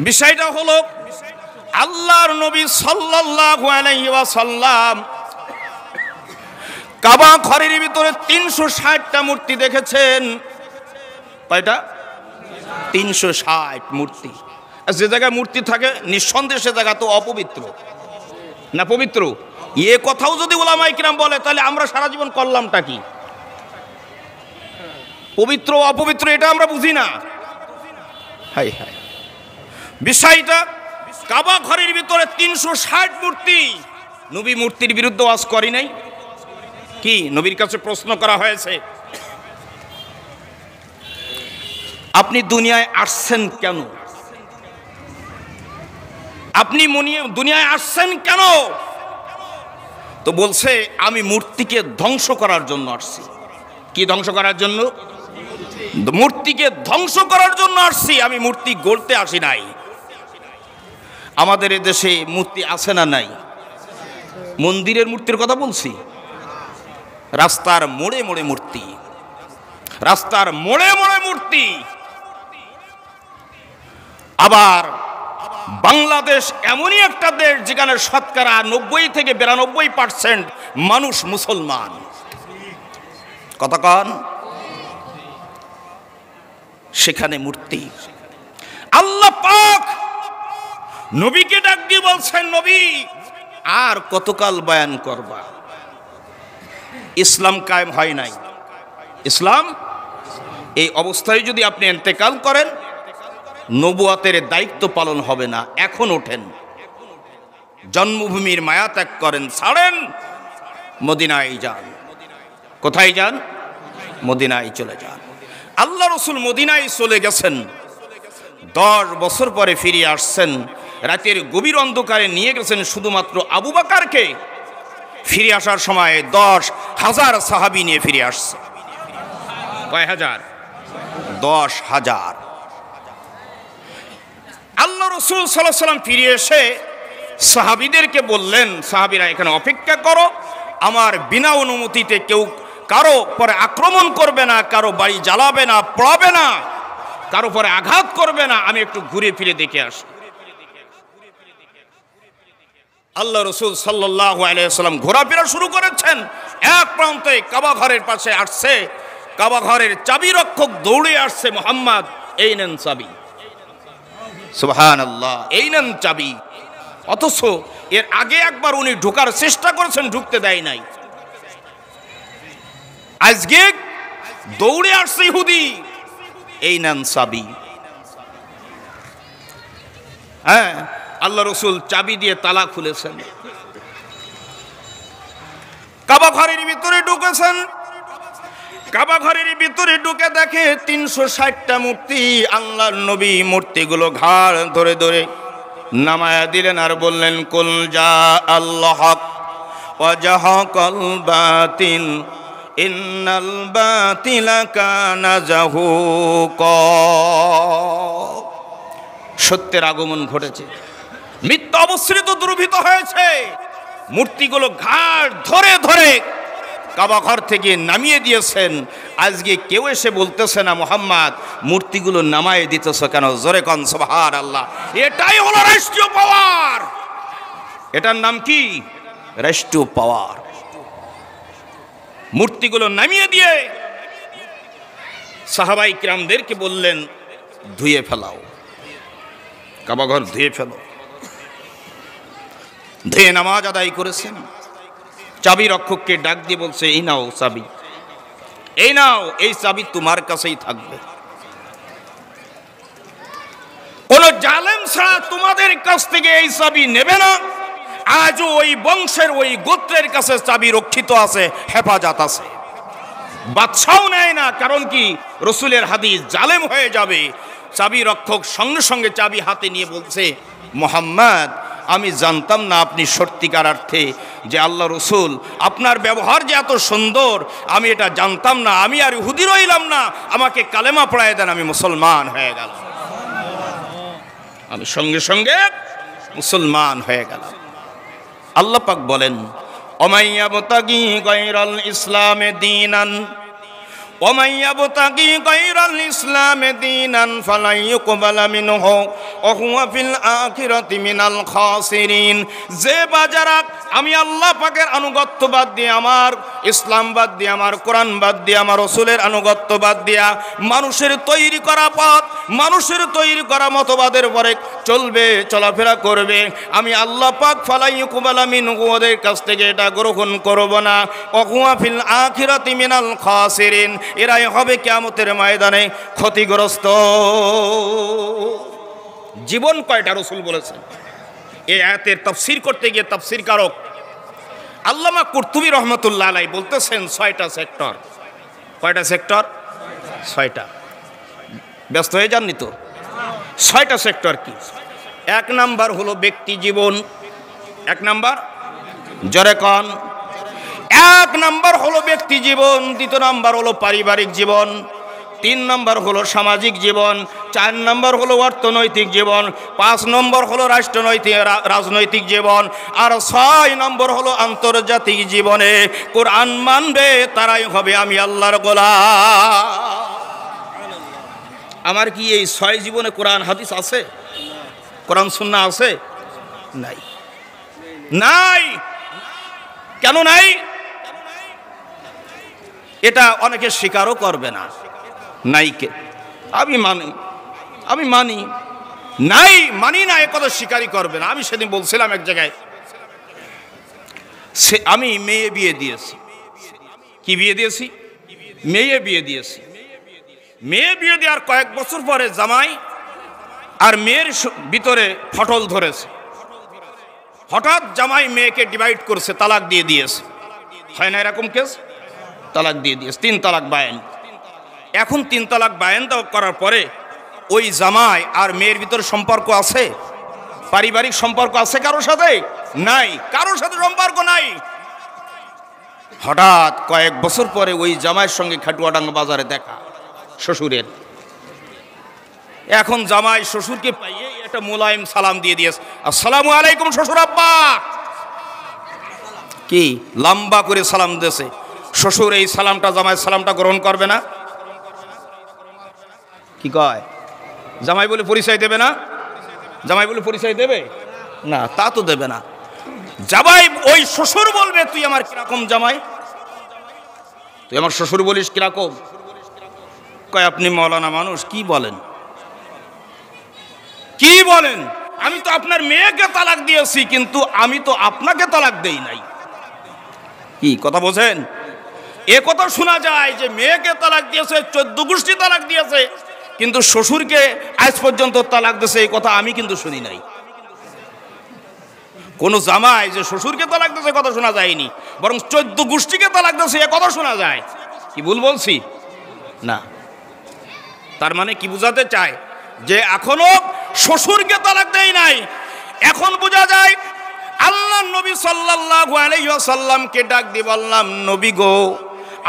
বিষয়টা হলো, আল্লাহর নবী সাল্লাল্লাহু আলাইহি ওয়াসাল্লাম কাবা ঘরের ভিতরে 360টা মূর্তি দেখেছেন। কয়টা? 360 মূর্তি। যে জায়গায় মূর্তি থাকে নিঃসন্দেহে সে জায়গা তো অপবিত্র না পবিত্র? এ কথাও যদি উলামায়ে কিরাম বলে, তাহলে আমরা সারা জীবন করলামটা কি? পবিত্র অপবিত্র এটা আমরা বুঝি না। হাই হাই, বিষয়টা কাবা ঘরের ভিতরে 360 মূর্তি। নবী মূর্তির বিরুদ্ধে ওয়াজ করি নাই কি? নবীর কাছে প্রশ্ন করা হয়েছে, আপনি দুনিয়ায় আসছেন কেন? আপনি দুনিয়ায় আসছেন কেন? তো বলছে, আমি মূর্তিকে ধ্বংস করার জন্য আসছি। কি ধ্বংস করার জন্য? মূর্তিকে ধ্বংস করার জন্য আসছি, আমি মূর্তি গড়তে আসি নাই। আমাদের দেশে মূর্তি আছে না নাই? মন্দিরের মূর্তির কথা বলছি, রাস্তার মোড়ে মোড়ে মূর্তি, রাস্তার মোড়ে মোড়ে মূর্তি। আবার বাংলাদেশ এমনই একটা দেশ যেখানে শতকরা 90 থেকে 92% মানুষ মুসলমান। কতক্ষণ? সেখানে মূর্তি। আল্লাহ পাক নবীকে ডাক দিয়ে বলছেন, নবী আর কতকাল বয়ান করবা? ইসলাম কায়েম হয় নাই। ইসলাম এই অবস্থায় যদি আপনি ইন্তেকাল করেন, নবুয়তের দায়িত্ব পালন হবে না। এখন ওঠেন, জন্মভূমির মায়া ত্যাগ করেন, ছাড়েন, মদিনায় যান। কোথায় যান? মদিনায় চলে যান। আল্লাহ রসুল মদিনায় চলে গেছেন, 10 বছর পরে ফিরে আসছেন। রাতের গভীর অন্ধকারে নিয়ে গেছেন শুধুমাত্র আবু বকরকে। ফিরে আসার সময় 10,000 সাহাবী নিয়ে ফিরে আসছে। কয় হাজার? 10,000। আল্লাহ রসুল সাল্লাল্লাহু আলাইহি ওয়াসাল্লাম ফিরে এসে সাহাবীদেরকে বললেন, সাহাবীরা এখানে অপেক্ষা করো, আমার বিনা অনুমতিতে কেউ কারো পরে আক্রমণ করবে না, কারো বাড়ি জ্বালাবে না, পোড়াবে না, কারো পরে আঘাত করবে না, আমি একটু ঘুরে ফিরে দেখে আসি। আল্লাহ রসুল সাল্লাল্লাহু আলাইহি ওয়াসাল্লাম ঘোরাফেরা শুরু করেছেন। এক প্রান্তে কাবা ঘরের পাশে আসছে, কাবা ঘরের চাবি রক্ষক দৌড়ে আসছে, মুহাম্মদ এই নেন চাবি। সুবহানাল্লাহ, এই নেন চাবি। অথচ এর আগে একবার উনি ঢোকার চেষ্টা করেছেন, ঢুকতে দেয় নাই। আজকে দৌড়ে আসছে ইহুদি, এই নেন চাবি। হ্যাঁ, আল্লাহ রসুল চাবি দিয়ে তালা খুলেছেন, কাবা ঘরের ভিতরে ঢুকেছেন। কাবা ঘরের ভিতরে ঢুকে দেখে 360টা মূর্তি। আল্লাহর নবী মূর্তিগুলো ঘাড় ধরে ধরে নামায়া দিলেন আর বললেন, কুল জা আল্লাহ হক ওয়া জাহাকাল বাতিল ইন্নাল বাতিলা কানা যাহুকা। সত্যের আগমন ঘটেছে, মিথ্যা অবসৃত দুর্বৃত্ত হয়েছে। মূর্তিগুলো ঘাড় ধরে ধরে কাবা ঘর থেকে নামিয়ে দিয়েছেন। আজকে কেউ এসে বলতেছে না, মুহাম্মদ মূর্তিগুলো নামায়ে দিতেছ কেন? জোরে কোন সুবহানাল্লাহ। এটাই হলো রাষ্ট্রীয় পাওয়ার। এটার নাম কি? রাষ্ট্রীয় পাওয়ার। মূর্তিগুলো নামিয়ে দিয়ে সাহাবাই কিরামদেরকে বললেন, ধুয়ে ফেলাও, কাবা ঘর ধুয়ে ফেলো। ধুয়ে নামাজ আদায় করেছেন। চাবি রক্ষককে ডাক দিয়ে বলছে, এই নাও চাবি, এই নাও, এই চাবি তোমার কাছেই থাকবে। কোন জালেম ছাড়া তোমাদের কাছ থেকে এই চাবি নেবে না। আজও ওই বংশের ওই গোত্রের কাছে চাবি রক্ষিত আছে, হেফাজত আছে। বাদশাও নেয় না, কারণ কি? রসুলের হাদিস, জালেম হয়ে যাবে। চাবি রক্ষক সঙ্গে সঙ্গে চাবি হাতে নিয়ে বলছে, মুহাম্মদ আমি জানতাম না আপনি সত্যিকার অর্থে যে আল্লাহ রসুল, আপনার ব্যবহার যে এত সুন্দর, আমি এটা জানতাম না। আমি আর ইহুদি রইলাম না, আমাকে কালেমা পড়ায় দেন, আমি মুসলমান হয়ে গেলাম। আমি সঙ্গে সঙ্গে মুসলমান হয়ে গেলাম। আল্লাহ পাক বলেন, ওমাইয়াবতাগি গায়রাল ইসলামে দীনান ওমান ইয়াবতাগি গায়রাল ইসলামি দীনান ফালা ইউকবালা মিনহু ওয়া হুয়া ফিল আখিরাতি মিনাল খাসিরিন। যে বাজারা আমি আল্লাহ পাকের আনুগত্য বাদ দিয়ে, আমার ইসলাম বাদ দিয়ে, আমার কোরআন বাদ দিয়ে, আমার রাসূলের আনুগত্য বাদ দিয়া মানুষের তৈরি করা পথ, মানুষের তৈরি করা মতবাদের পরে চলবে, চলাফেরা করবে, আমি আল্লাহ পাক ফালা ইউকবালা মিনহু, ওদের কাছ থেকে এটা গ্রহণ করব না। ওয়া হুয়া ফিল আখিরাতি মিনাল খাসিরিন, এরাই হবে কিয়ামতের ময়দানে ক্ষতিগ্রস্ত। জীবন কয়টা রাসূল বলেছেন? এই আয়াতের তাফসীর করতে গিয়ে তাফসীরকারক আল্লামা কুরতুবী রহমাতুল্লাহ আলাইহি বলতেছেন 6টা সেক্টর। কয়টা সেক্টর? 6টা। ব্যস্ত হয়ে যাননি তো? 6টা সেক্টর কি? 1 নাম্বার হলো ব্যক্তি জীবন। 1 নাম্বার, জোরে কোন। 1 নাম্বার হলো ব্যক্তি জীবন, 2 নাম্বার হলো পারিবারিক জীবন, 3 নাম্বার হলো সামাজিক জীবন, 4 নাম্বার হলো অর্থনৈতিক জীবন, 5 নম্বর হলো রাজনৈতিক জীবন, আর 6 নম্বর হলো আন্তর্জাতিক জীবনে কোরআন মানবে তারাই হবে আমি আল্লাহর গোলাম। আমার কি এই 6 জীবনে কোরআন হাদিস আছে? কোরআন সুন্নাহ আছে? নাই, নাই। কেন নাই? এটা অনেকে স্বীকারও করবে না। নাইকে আমি মানি নাই, মানি না, এ কথা স্বীকারই করবে না। আমি সেদিন বলছিলাম এক জায়গায়, আমি মেয়ে বিয়ে দিয়েছি। কি বিয়ে দিয়েছি? মেয়ে বিয়ে দিয়েছি। মেয়ে বিয়ে দেওয়ার কয়েক বছর পরে জামাই আর মেয়ের ভিতরে ফটল ধরেছে। হঠাৎ জামাই মেয়েকে ডিভাইড করছে, তালাক দিয়ে দিয়েছে। হয় না এরকম কেস? তালাক দিয়ে দিয়েছে, 3 তালাক বায়ান। এখন 3 তালাক বায়ান করার পরে ওই জামাই আর মেয়ের ভিতরে সম্পর্ক আছে? পারিবারিক সম্পর্ক আছে কারোর সাথে? নাই, কারোর সাথে সম্পর্ক নাই। হঠাৎ কয়েক বছর পরে ওই জামাইয়ের সঙ্গে খাটুয়াডাঙ্গা বাজারে দেখা শ্বশুরের। এখন জামাই শ্বশুরকে পাইয়ে একটা মোলায়েম সালাম দিয়ে দিয়েছে, আসসালামু আলাইকুম শ্বশুর আব্বা। কি লম্বা করে সালাম দিয়েছে। শ্বশুর এই সালামটা, জামাইয়ের সালামটা গ্রহণ করবে না? কি কয়? জামাই বলে পরিচয় দেবে না? জামাই বলে পরিচয় দেবে না? তা তো দেবে না। জামাই ওই শ্বশুর বলবে, তুই আমার কিরকম জামাই? তুই আমার শ্বশুর বলিস কিরকম? কয় আপনি মৌলানা মানুষ, কি বলেন, কি বলেন? আমি তো আপনার মেয়েকে তালাক দিয়েছি, কিন্তু আমি তো আপনাকে তালাক দেই নাই। কি কথা বোঝেন? এ কথা শোনা যায় যে মেয়েকে তালাক দিয়েছে, 14 গোষ্ঠী তালাক দিয়েছে, কিন্তু শ্বশুরকে আজ পর্যন্ত তালাক দিয়েছে, এই কথা আমি কিন্তু শুনি নাই। কোন জামাই যে শ্বশুরকে তালাক দিয়েছে কথা শোনা যায়নি, বরং 14 গোষ্ঠীকে তালাক দিয়েছে এ কথা শোনা যায়। কি ভুল বলছি? না। তার মানে কি বোঝাতে চায়? যে এখনো শ্বশুরকে তালাক দেয় নাই। এখন বোঝা যায় আল্লাহ নবী সাল্লাল্লাহু আলাইহি ওয়াসাল্লামকে ডাক দিয়ে বললাম, নবী গো,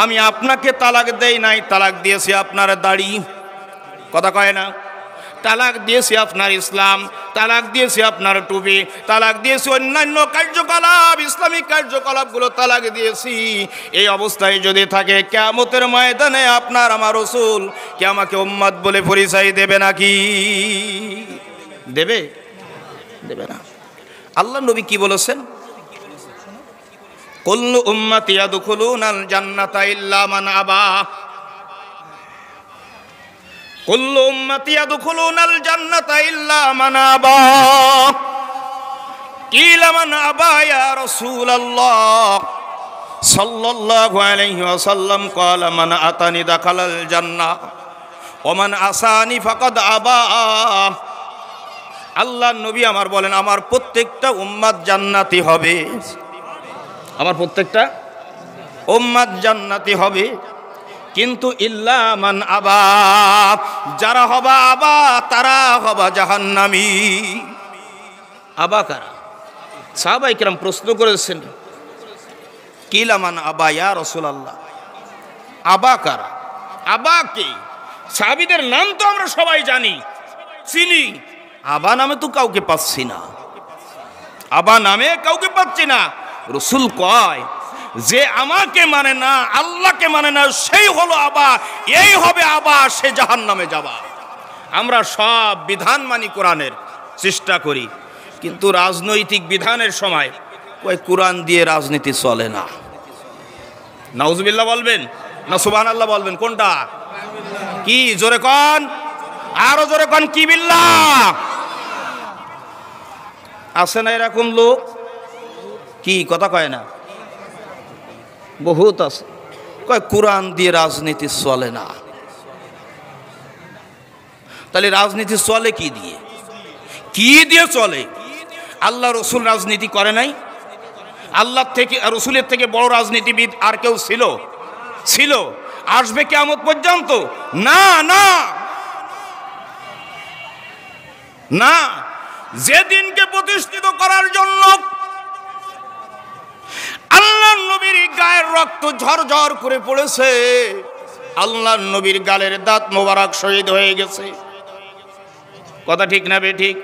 আমি আপনাকে তালাক দেই নাই, তালাক দিয়েছি আপনার দাড়ি। কথা কয় না? তালাক দিয়েছি আপনার ইসলাম, তালাক দিয়েছি আপনার টুপি, তালাক দিয়েছি অন্যান্য কার্যকলাপ, ইসলামিক কার্যকলাপগুলো তালাক দিয়েছি। এই অবস্থায় যদি থাকে, কিয়ামতের ময়দানে আপনার আমার রাসূল কি আমাকে উম্মত বলে পরিচয় দেবে নাকি? দেবে? দেবে না। আল্লাহ নবী কি বলেছেন? কুল্লু উম্মতি ইয়াদখুলুনাল জান্নাতা ইল্লা মান আবা। কুল্লু উম্মতি ইয়াদখুলুনাল জান্নাতা ইল্লা মান আবা। কিলা মান আবা ইয়া রাসূলুল্লাহ সাল্লাল্লাহু আলাইহি ওয়াসাল্লাম ক্বালা মান আতানি দাখালাল জান্নাহ ওয়া মান আসানি ফাকাদ আবা। আল্লাহ নবী আমার বলেন, আমার প্রত্যেকটা উম্মত জান্নাতি হবে। আমার প্রত্যেকটা উম্মত জান্নাতি হবে, কিন্তু ইল্লা মান আবা, যারা হবা আবা তারা হবা জাহান্নামী। আবা কারা? সাহাবায়ে কেরাম প্রশ্ন করেছেন, কিলা মান আবা ইয়া রাসূলুল্লাহ, আবা কারা? আবা কে? সাহাবীদের নাম তো আমরা সবাই জানি, চিনি, আবা নামে তো কাউকে পাচ্ছি না। আবা নামে কাউকে পাচ্ছি না। রাসূল কয়, যে আমাকে মানে না, আল্লাহকে মানে না, সেই হলো আবা, এই হবে আবা, সে জাহান্নামে যাবা। আমরা সব বিধান মানি, কোরআনের চেষ্টা করি, কিন্তু রাজনৈতিক বিধানের সময় ওই কোরআন দিয়ে রাজনীতি চলে না। নাউজুবিল্লাহ বলবেন না সুবহানাল্লাহ বলবেন? কোনটা? কি জোরে কন, আরো জোরে কন, কি বিল্লাহ? আছে না এরকম লোক? কি কথা কয় না? বহুত আছে। কয় কোরআন দিয়ে রাজনীতি চলে না। তাহলে রাজনীতি চলে কি দিয়ে? কি দিয়ে চলে? আল্লাহ রসুল রাজনীতি করে নাই? আল্লাহ থেকে, রসুলের থেকে বড় রাজনীতিবিদ আর কেউ ছিল? ছিল? আসবে কিয়ামত পর্যন্ত? না না না। যেদিনকে প্রতিষ্ঠিত করার জন্য আল্লাহ নবীর গায়ের রক্ত ঝরঝর করে পড়েছে, আল্লাহ নবীর গালের দাঁত মোবারক শহীদ হয়ে গেছে। কথা ঠিক না বেঠিক?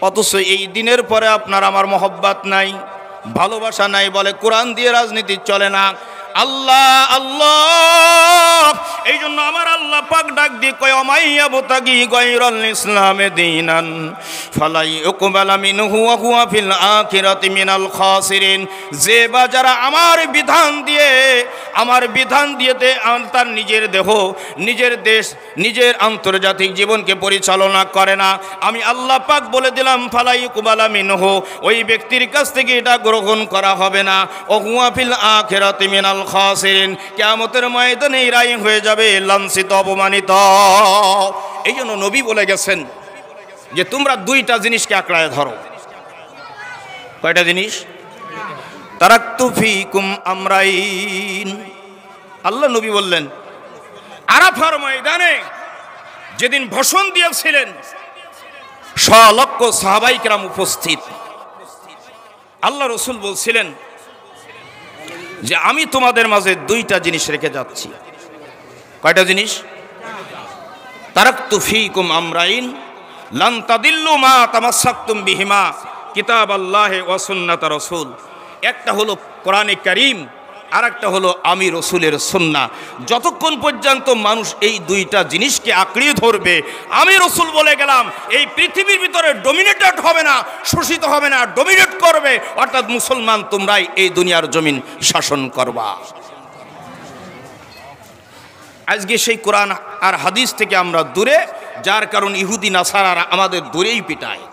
অথচ এই দিনের পরে আপনার আমার মহব্বত নাই, ভালোবাসা নাই, বলে কোরআন দিয়ে রাজনীতি চলে না। আল্লাহ আল্লাহ, এই জন্য আমার আল্লাহ পাক ডাক দিয়ে কয় অমাইয়া বুতাগি গায়রাল ইসলামে দীনান ফালাই ইউকবালা মিনহু ওয়া হুয়া ফিল আখিরাতি মিনাল খাসিরিন। যে বা যারা আমার বিধান দিয়ে তার নিজের দেহ, নিজের দেশ, নিজের আন্তর্জাতিক জীবনকে পরিচালনা করে না, আমি আল্লাহ পাক বলে দিলাম ফালাই ইউকবালা মিনহু, ওই ব্যক্তির কাছ থেকে এটা গ্রহণ করা হবে না। ওয়া হুয়া ফিল আখিরাতি মিনাল খাসিরিন, কিয়ামতের ময়দানে এরাই হয়ে যাবে লাঞ্ছিত, অপমানিত। এই জন্য নবী বলে গেছেন যে তোমরা দুইটা জিনিসকে আঁকড়ায় ধরো। কয়টা জিনিস? তারাকতু ফীকুম আমরাইন। আল্লাহ নবী বললেন আরাফার ময়দানে যেদিন ভাষণ দিয়েছিলেন, লক্ষ সাহাবায়ে কেরাম উপস্থিত, আল্লাহ রসুল বলছিলেন যে আমি তোমাদের মাঝে দুইটা জিনিস রেখে যাচ্ছি। কয়টা জিনিস? তারাকতু ফীকুম আমরাইন লান তাদিল্লু মা তামাসসাকতুম বিহিমা কিতাবাল্লাহি ওয়া সুন্নাত রাসূল। একটা হলো কোরআনে কারীম, আর একটা হলো আমি রসুলের সুন্নাহ। যতক্ষণ পর্যন্ত মানুষ এই দুইটা জিনিসকে আঁকড়িয়ে ধরবে, আমি রসুল বলে গেলাম, এই পৃথিবীর ভিতরে ডমিনেটেড হবে না, শোষিত হবে না, ডমিনেট করবে। অর্থাৎ মুসলমান তোমরাই এই দুনিয়ার জমিন শাসন করবা। আজকে সেই কোরআন আর হাদিস থেকে আমরা দূরে, যার কারণ ইহুদি নাসারারা আমাদের দূরেই পিটায়।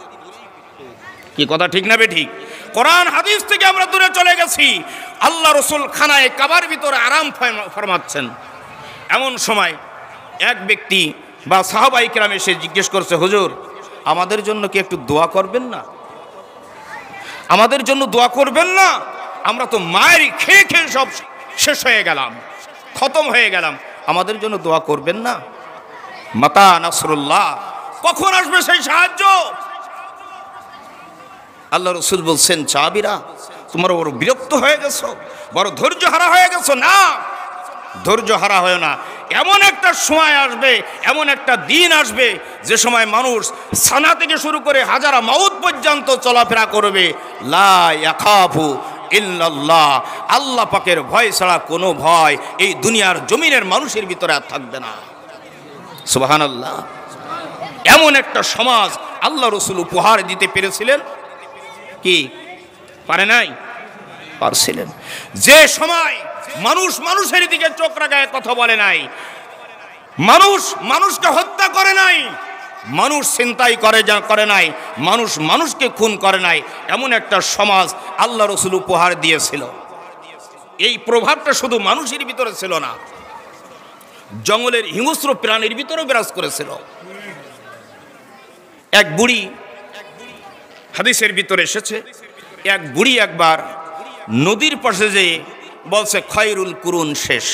কি কথা ঠিক না বেঠিক? কোরআন হাদিস থেকে আমরা দূরে চলে গেছি। আল্লাহ রসুল খানায় কাবার ভিতরে আরাম ফরমাচ্ছেন। এমন সময় এক ব্যক্তি বা সাহাবায়ে কেরাম এসে জিজ্ঞেস করছে, হুজুর আমাদের জন্য কি একটু দোয়া করবেন না? আমাদের জন্য দোয়া করবেন না? আমরা তো মায়ের খেয়ে খেয়ে সব শেষ হয়ে গেলাম, খতম হয়ে গেলাম, আমাদের জন্য দোয়া করবেন না? মাতা নাসরুল্লাহ, কখন আসবে সেই সাহায্য? আল্লাহ রসুল বলছেন, সাহাবীরা তোমরা বড় বিরক্ত হয়ে গেছো, বড় ধৈর্য হারা হয়ে গেছো। না, ধৈর্য হারা হয় না। এমন একটা সময় আসবে, এমন একটা দিন আসবে যে সময় মানুষ সানা থেকে শুরু করে হাজারা মাউত পর্যন্ত চলাফেরা করবে। লা ইয়াখাফু ইল্লাল্লাহ, আল্লাহ পাকের ভয় ছাড়া কোনো ভয় এই দুনিয়ার জমিনের মানুষের ভিতরে আর থাকবে না। সুবহানাল্লাহ। এমন একটা সমাজ আল্লাহ রসুল উপহার দিতে পেরেছিলেন। কি পারে নাই? পারছিলেন। যে সময় মানুষ মানুষের দিকে চোখ রাখায় কথা বলে নাই, মানুষ মানুষকে হত্যা করে নাই, মানুষ ছিনতাই করে নাই, মানুষ মানুষকে খুন করে নাই, এমন একটা সমাজ আল্লাহ রসুল উপহার দিয়েছিল। এই প্রভাবটা শুধু মানুষের ভিতরে ছিল না, জঙ্গলের হিংস্র প্রাণীর ভিতরেও বিরাজ করেছিল। এক বুড়ি, হাদিসের ভিতরে এসেছে, এক বুড়ি একবার নদীর পাশে যেয়ে বলছে খয়রুল কুরুন শেষ।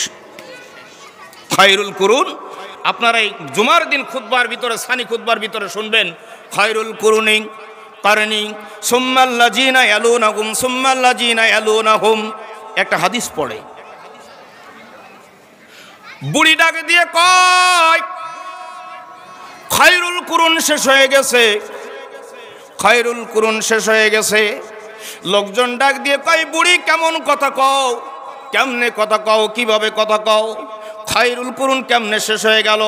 খয়রুল কুরুন আপনারা এই জুমার দিন খুতবার ভিতরে, সানি খুতবার ভিতরে শুনবেন, খয়রুল কুরুনি কারনি সুম্মাল্লাযিনা ইয়ালুনাহুম সুম্মাল্লাযিনা ইয়ালুনাহুম। একটা হাদিস পড়ে বুড়ি ডাকে দিয়ে কয় খয়রুল কুরুন শেষ হয়ে গেছে, খয়রুল কুরুন শেষ হয়ে গেছে। লোকজন ডাক দিয়ে কয়, বুড়ি কেমন কথা কও, কেমনে কথা কও, কিভাবে কথা কও, খয়রুল কুরুন কেমনে শেষ হয়ে গেল?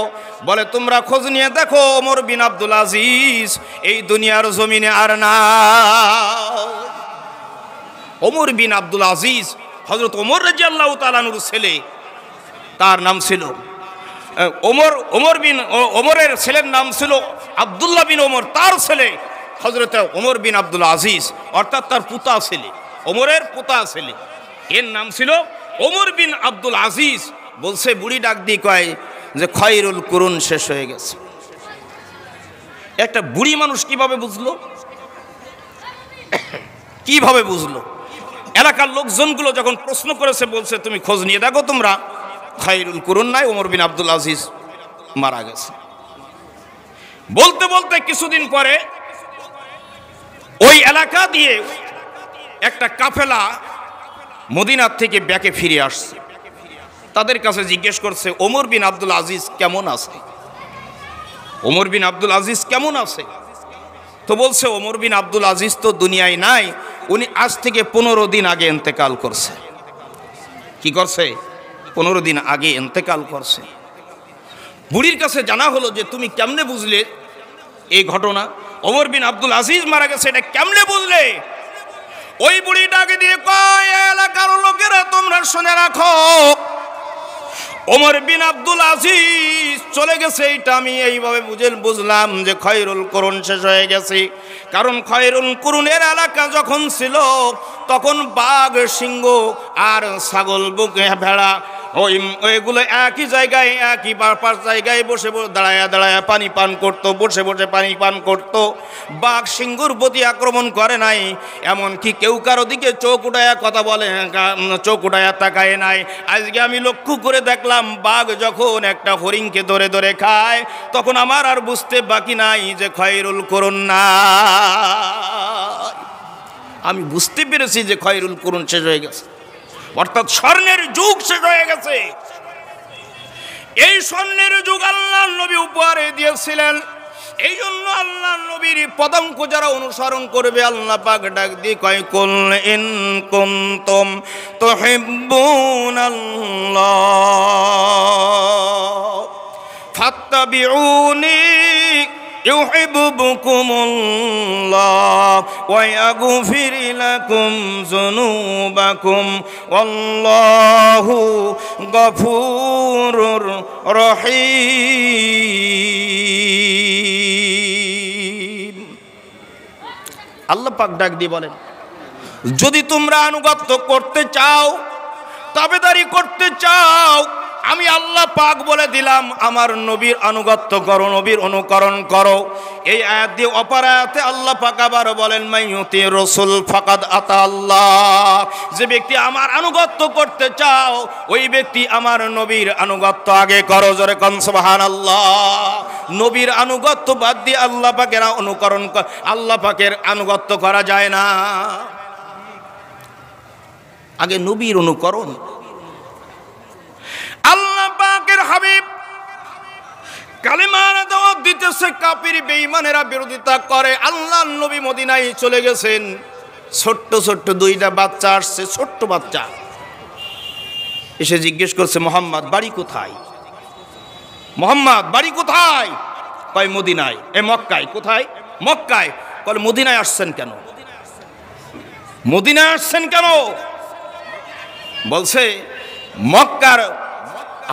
বলে তোমরা খোঁজ নিয়ে দেখো, ওমর বিন আব্দুল আজিজ এই দুনিয়ার জমিনে আর না। ওমর বিন আব্দুল আজিজ হযরত ওমর রাদিয়াল্লাহু তাআলা আনহুর ছেলে, তার নাম ছিল ওমরের ছেলের নাম ছিল আব্দুল্লাহ বিন ওমর, তার ছেলে হযরত ওমর বিন আব্দুল আজিজ, অর্থাৎ তার পুতা ছেলে, ওমরের পুতা ছেলে, এর নাম ছিল ওমর বিন আব্দুল আজিজ। বলছে বুড়ি ডাক দিয়ে কয় যে খয়রুল কুরুন শেষ হয়ে গেছে। একটা বুড়ি মানুষ কিভাবে বুঝলো? কিভাবে বুঝলো? এলাকার লোকজনগুলো যখন প্রশ্ন করেছে, বলছে তুমি খোঁজ নিয়ে দেখো, তোমরা খয়রুল কুরুন নাই, ওমর বিন আব্দুল আজিজ মারা গেছে। বলতে বলতে কিছুদিন পরে ওই এলাকা দিয়ে একটা কাফেলা মদিনার থেকে ব্যাকে ফিরে আসছে। তাদের কাছে জিজ্ঞেস করছে, ওমর বিন আব্দুল আজিজ কেমন আছে? ওমর বিন আব্দুল আজিজ কেমন আছে? তো বলছে ওমর বিন আব্দুল আজিজ তো দুনিয়ায় নাই, উনি আজ থেকে 15 দিন আগে ইন্তেকাল করছে। কি করছে? 15 দিন আগে ইন্তেকাল করছে। বুড়ির কাছে জানা হলো যে তুমি কেমনে বুঝলে এই ঘটনা, ওমর বিন আব্দুল আজিজ মারা গেছে, এটা কেমনে বুঝলে? ওই বুড়িটাকে দিয়ে কয়, এলাকার লোকেরা তোমরা শুনে রাখো, ওমর বিন আব্দুল আজিজ চলে গেছে, এইটা আমি এইভাবে বুঝলাম যে খয়রুল কুরুন শেষ হয়ে গেছে। কারণ খয়রুল কুরুনের এলাকা যখন ছিল তখন বাঘ, সিংহ আর ছাগল, বুকে ভেড়া ওইগুলো একই জায়গায়, একই পাঁচ জায়গায় বসে দাঁড়ায় দাঁড়ায় পানি পান করতো, বসে বসে পানি পান করতো। বাঘ সিংহর প্রতি আক্রমণ করে নাই, এমনকি কেউ কারো দিকে চোখ উঠায়া কথা বলে, চোখ উঠায়া তাকায় নাই। আজকে আমি লক্ষ্য করে দেখলাম বাঘ যখন একটা হরিণকে ধরে ধরে খায় তখন আমার আর বুঝতে বাকি নাই যে খয়রুল কুরুন না। আমি বুঝতে পেরেছি যে খয়রুল কুরুন শেষ হয়ে গেছে, অর্থাৎ স্বর্ণের যুগ শেষ হয়ে গেছে। এই স্বর্ণের যুগ আল্লাহ নবী উপহারে দিয়েছিলেন। এই জন্য আল্লাহ নবীর পদাঙ্ক যারা অনুসরণ করবে আল্লাহ পাক ডাক দিয়ে কয়, কুল ইন কুনতুম তুহিব্বুনাল্লাহ ফাত্তাবিউনি ইউহিব্বুকুমুল্লাহ ওয়া ইয়াগফির লাকুম যুনুবাকুম ওয়াল্লাহু গফুরুর রহিম। আল্লাহ পাক ডাক দিয়ে বলেন, যদি তোমরা আনুগত্য করতে চাও, তাবেদারি করতে চাও, আমি আল্লাহ পাক বলে দিলাম আমার নবীর আনুগত্য করো, নবীর অনুকরণ করো। এই আয়াত দিয়ে অপর আয়াতে আল্লাহ পাক আবার বলেন, মাইয়ুতি রাসূল ফাকাদ আতা আল্লাহ, যে ব্যক্তি আমার আনুগত্য করতে চাও ওই ব্যক্তি আমার নবীর আনুগত্য আগে করো। জোরে কোন সুবহানাল্লাহ। নবীর আনুগত্য বাদ দিয়ে আল্লাহ পাকের অনুকরণ, আল্লাহ পাকের আনুগত্য করা যায় না। আগে নবীর অনুকরণ। আল্লাহ পাকের হাবিব কালিমার দাওয়াত দিতেছে, কাফির বেঈমানেরা বিরোধিতা করে। আল্লাহর নবী মদিনায় চলে গেছেন, ছোট্ট ছোট্ট দুইটা বাচ্চা আসছে, ছোট্ট বাচ্চা এসে জিজ্ঞেস করছে, মোহাম্মদ বাড়ি কোথায়? মোহাম্মদ বাড়ি কোথায়? কয় মদিনায়। মক্কায়। কোথায়? মক্কায়। কয় মদিনায় আসছেন কেন? মদিনায় আসছেন কেন? বলছে, মক্কার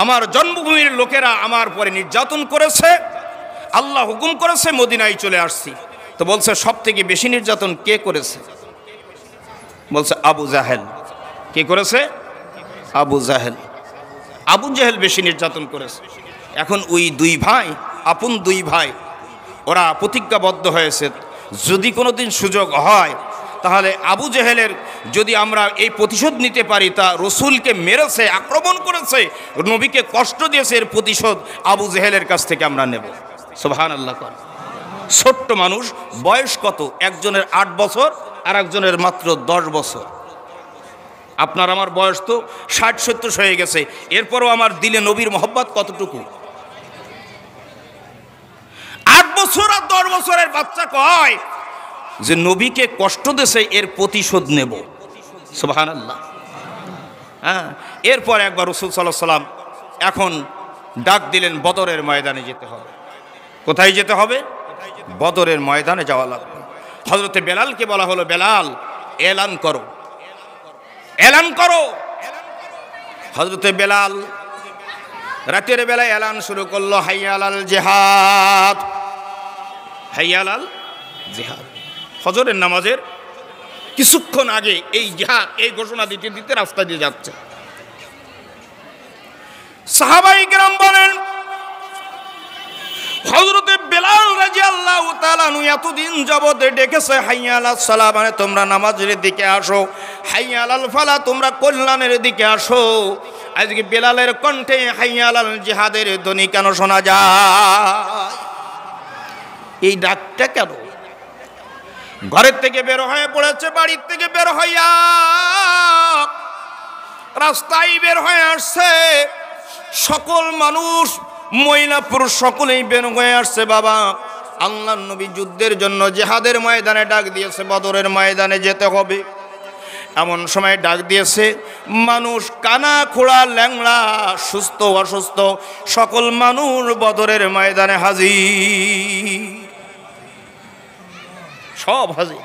আমার জন্মভূমির লোকেরা আমার পরে নির্যাতন করেছে, আল্লাহ হুকুম করেছে, মদিনায় চলে আসছি। তো বলছে, সব থেকে বেশি নির্যাতন কে করেছে? বলছে, আবু জাহেল। কে করেছে? আবু জাহেল। আবু জাহেল বেশি নির্যাতন করেছে। এখন ওই দুই ভাই, আপন দুই ভাই, ওরা প্রতিজ্ঞাবদ্ধ হয়েছে, যদি কোনোদিন সুযোগ হয় তাহলে আবু জেহেলের যদি আমরা এই প্রতিশোধ নিতে পারি, তা রসুলকে মেরেছে, আক্রমণ করেছে, নবীকে কষ্ট দিয়েছে, এর প্রতিশোধ আবু জেহেলের কাছ থেকে আমরা নেব। সুবহানাল্লাহ। ছোট্ট মানুষ, বয়স কত? একজনের 8 বছর আর একজনের মাত্র 10 বছর। আপনার আমার বয়স তো 60-70 হয়ে গেছে, এরপরও আমার দিলে নবীর মহব্বত কতটুকু? 8 বছর আর 10 বছরের বাচ্চা কয় যে নবীকে কষ্ট দিয়েছে, এর প্রতিশোধ নেব। সুবহানাল্লাহ। হ্যাঁ, এরপর একবার রাসূল সাল্লাল্লাহু আলাইহি ওয়াসাল্লাম এখন ডাক দিলেন, বদরের ময়দানে যেতে হবে। কোথায় যেতে হবে? বদরের ময়দানে যাওয়া লাগবে। হযরতে বেলালকে বলা হলো, বেলাল এলান করো, এলান করো। হযরতে বেলাল রাতের বেলায় এলান শুরু করলো, হাইয়া আলাল জিহাদ, হাইয়া আলাল জিহাদ। ফজরের নামাজের কিছুক্ষণ আগে এই জিহাদ, এই ঘোষণা দিতে দিতে রাস্তা দিয়ে যাচ্ছে। সাহাবায়ে কেরাম বলেন, হযরতে বেলাল রাদিয়াল্লাহু তাআলা আনহু এতদিন যাবত ডেকেছে, হাইয়া আলাস সালাহ, মানে তোমরা নামাজের দিকে আসো, হাইয়া আলাল ফালাহ, তোমরা কল্যাণের দিকে আসো। আজকে বেলালের কণ্ঠে হাইয়া আলাল জিহাদের ধ্বনি কেন শোনা যায়? এই ডাকটা কেন? ঘরের থেকে বের হয়ে পড়েছে, বাড়ির থেকে বের হইয়া রাস্তায় বের হয়ে আসছে, সকল মানুষ, মহিলা পুরুষ সকলেই বের হয়ে আসছে। বাবা, আল্লাহর নবী যুদ্ধের জন্য জিহাদের ময়দানে ডাক দিয়েছে, বদরের ময়দানে যেতে হবে। এমন সময় ডাক দিয়েছে, মানুষ কানা খোড়া ল্যাংড়া সুস্থ অসুস্থ সকল মানুষ বদরের ময়দানে হাজির, সব হাজির।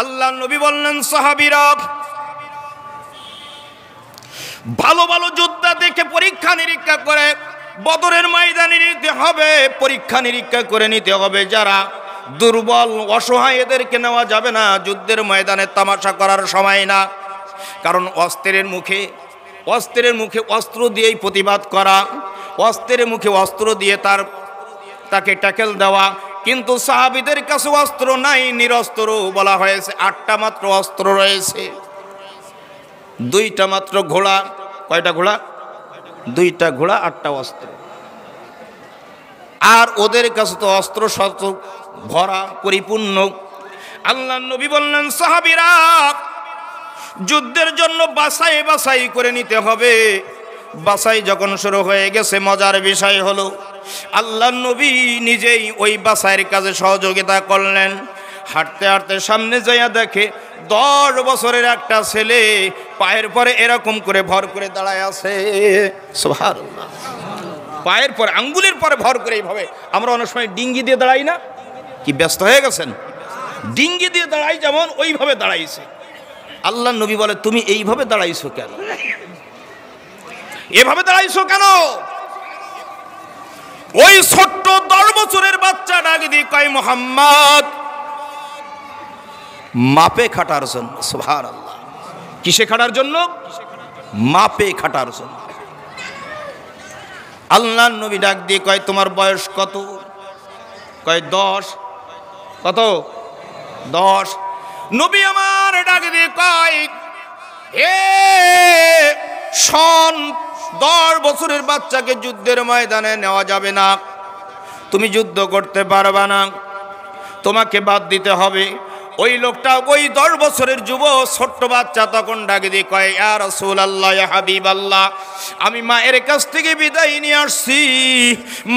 আল্লাহ নবী বললেন, সাহাবীরা ভালো ভালো যোদ্ধা দেখে পরীক্ষা নিরীক্ষা করে বদরের ময়দানে নিতে হবে, পরীক্ষা নিরীক্ষা করে নিতে হবে। যারা দুর্বল অসহায় এদেরকে নেওয়া যাবে না, যুদ্ধের ময়দানে তামাশা করার সময় না। কারণ অস্ত্রের মুখে অস্ত্র দিয়েই প্রতিবাদ করা, অস্ত্রের মুখে অস্ত্র দিয়ে তাকে ট্যাকেল দেওয়া। কিন্তু সাহাবীদের কাছে অস্ত্র নাই, নিরস্ত্র বলা হয়েছে। 8টা মাত্র অস্ত্র রয়েছে, 2টা মাত্র ঘোড়া। কয়টা ঘোড়া? 2টা ঘোড়া, 8টা অস্ত্র। আর ওদের কাছে তো অস্ত্র শস্ত্র ভরা পরিপূর্ণ। আল্লাহ নবী বললেন, সাহাবীরা যুদ্ধের জন্য বাছাই বাছাই করে নিতে হবে। বাছাই যখন শুরু হয়ে গেছে, মজার বিষয় হলো আল্লাহ নবী নিজেই ওই বাছাইয়ের কাজে সহযোগিতা করলেন। হাঁটতে হাঁটতে সামনে যাইয়া দেখে 10 বছরের একটা ছেলে পায়ের পরে এরকম করে ভর করে দাঁড়ায় আছে। সুবহানাল্লাহ, পায়ের পরে আঙ্গুলের পরে ভর করে। এইভাবে আমরা অনেক সময় ডিঙ্গি দিয়ে দাঁড়াই না? কি ব্যস্ত হয়ে গেছেন? ডিঙ্গি দিয়ে দাঁড়াই, যেমন ওইভাবে দাঁড়াইছে। আল্লাহ নবী বলে, তুমি এইভাবে দাঁড়াইছো কেন? এভাবে দাঁড়াইছো কেন? ওই ছোট্ট 10 বছরের বাচ্চা ডাক দিয়ে কয়, মুহাম্মদ মাপে খাটার জন্য। সুবহানাল্লাহ, কিসে খাটার জন্য? মাপে খাটার জন্য। আল্লাহ নবী ডাক দিয়ে কয়, তোমার বয়স কত? কয় 10। কত? 10। নবী আমার ডাক দিয়ে কয়, হে শোন, 10 বছরের বাচ্চাকে যুদ্ধের ময়দানে নেওয়া যাবে না। তুমি যুদ্ধ করতে পারবে না, তোমাকে বাদ দিতে হবে। ওই লোকটা, ওই 10 বছরের যুবক ছোট্ট বাচ্চা তখন ডাকে দিয়ে কয়, ইয়া রাসূলুল্লাহ, ইয়া হাবিবাল্লাহ, আমি মায়ের কাছ থেকে বিদায় নিয়ে আসছি,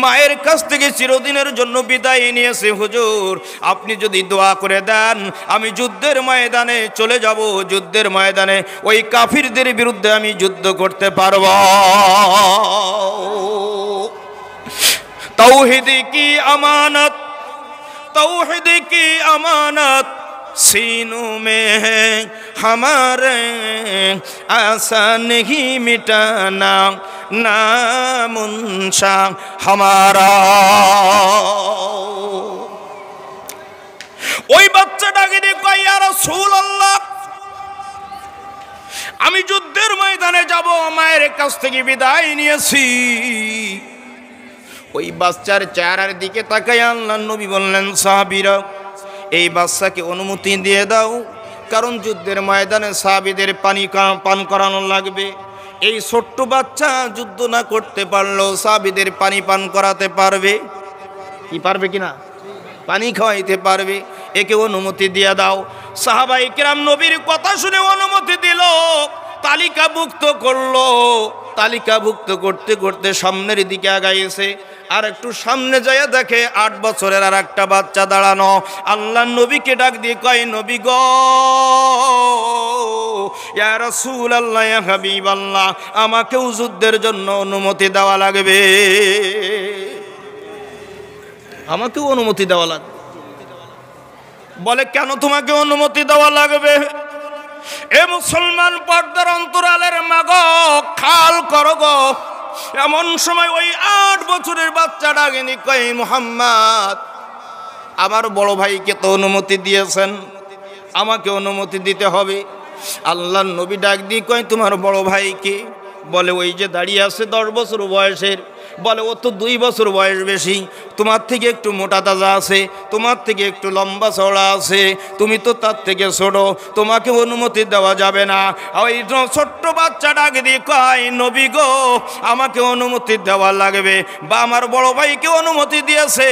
মায়ের কাছ থেকে চিরদিনের জন্য বিদায় নিয়েছি। হুজুর, আপনি যদি দোয়া করে দেন আমি যুদ্ধের ময়দানে চলে যাব, যুদ্ধের ময়দানে ওই কাফিরদের বিরুদ্ধে আমি যুদ্ধ করতে পারব। তাওহীদ কি আমানত, तौहीद की अमानत सीनों में है हमारे, आशा नहीं मिटाना नामुनशा हमारा। ওই বাচ্চাটাকে কয়, ইয়া রাসূলুল্লাহ, আমি যুদ্ধের ময়দানে যাব, মায়ের কাছ থেকে বিদায় নিয়েছি। ওই বাচ্চার চেহারার দিকে তাকায় আল্লাহ নবী বললেন, সাহাবীরা এই বাচ্চাকে অনুমতি দিয়ে দাও, কারণ যুদ্ধের ময়দানে সাহাবীদের পান করানো লাগবে। এই ছোট্ট বাচ্চা যুদ্ধ না করতে পারলেও সাহাবীদের পানি পান করাতে পারবে। কি পারবে কিনা? পানি খাওয়াইতে পারবে। একে অনুমতি দিয়ে দাও। সাহাবায়ে কেরাম নবীর কথা শুনে অনুমতি দিল, তালিকাভুক্ত করলো। তালিকাভুক্ত করতে করতে সামনের দিকে আগাইছে। আর একটু সামনে যাইয়া দেখে 8 বছরের আর একটা বাচ্চা দাঁড়ানো। আল্লাহ নবীকে ডাক দিয়ে কয়, নবী গো, ইয়া রাসূলুল্লাহ, ইয়া হাবিবাল্লাহ, আমাকেও যুদ্ধের জন্য অনুমতি দেওয়া লাগবে, আমাকেও অনুমতি দেওয়া লাগবে। বলে, কেন তোমাকে অনুমতি দেওয়া লাগবে? এ মুসলমান পর্দার অন্তরালের মাগো, খাল করো গো। এমন সময় ওই 8 বছরের বাচ্চাটা গিয়ে কয়, মুহাম্মদ, আমার বড় ভাইকে তো অনুমতি দিয়েছেন, আমাকে অনুমতি দিতে হবে। আল্লাহর নবী ডাক দিয়ে কয়, তোমার বড় ভাইকে? বলে, ওই যে দাঁড়িয়ে আছে 10 বছর বয়সের। বলে, ও তো 2 বছর বয়স বেশি, তোমার থেকে একটু মোটা তাজা আছে, তোমার থেকে একটু লম্বা চওড়া আছে, তুমি তো তার থেকে ছোট, তোমাকে অনুমতি দেওয়া যাবে না। ওই ছোট্ট বাচ্চা ডাক দিয়ে কয়, নবী গো, আমাকে অনুমতি দেওয়া লাগবে, বা আমার বড় ভাইকে অনুমতি দিয়েছে,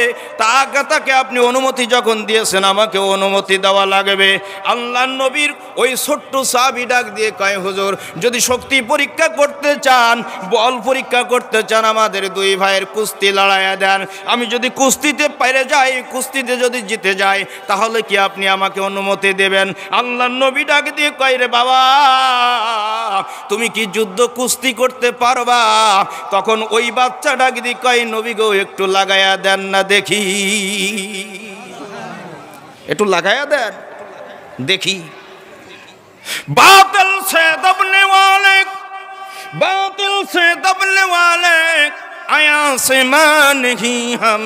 তাকে আপনি অনুমতি যখন দিয়েছেন আমাকে অনুমতি দেওয়া লাগবে। আল্লাহর নবীর ওই ছোট্ট সাহাবী ডাক দিয়ে কয়, হুজুর, যদি শক্তি পরীক্ষা করতে চান, বল পরীক্ষা করতে চান, আমাদের দুই ভাইয়ের কুস্তি লড়াইয়া দেন। আমি যদি কুস্তিতে পেরে যাই, কুস্তিতে যদি জিতে যাই, তাহলে কি আপনি আমাকে অনুমতি দেবেন? আল্লাহর নবী ডাক দিয়ে কয়, রে বাবা, তুমি কি যুদ্ধ কুস্তি করতে পারবা? তখন ওই বাচ্চা ডাক দিয়ে কয়, নবী গো, একটু লাগাইয়া দেন না দেখি, একটু লাগাইয়া দেন দেখি। बातिल से दबने वाले, बातिल से दबने वाले आया से मान ही हम,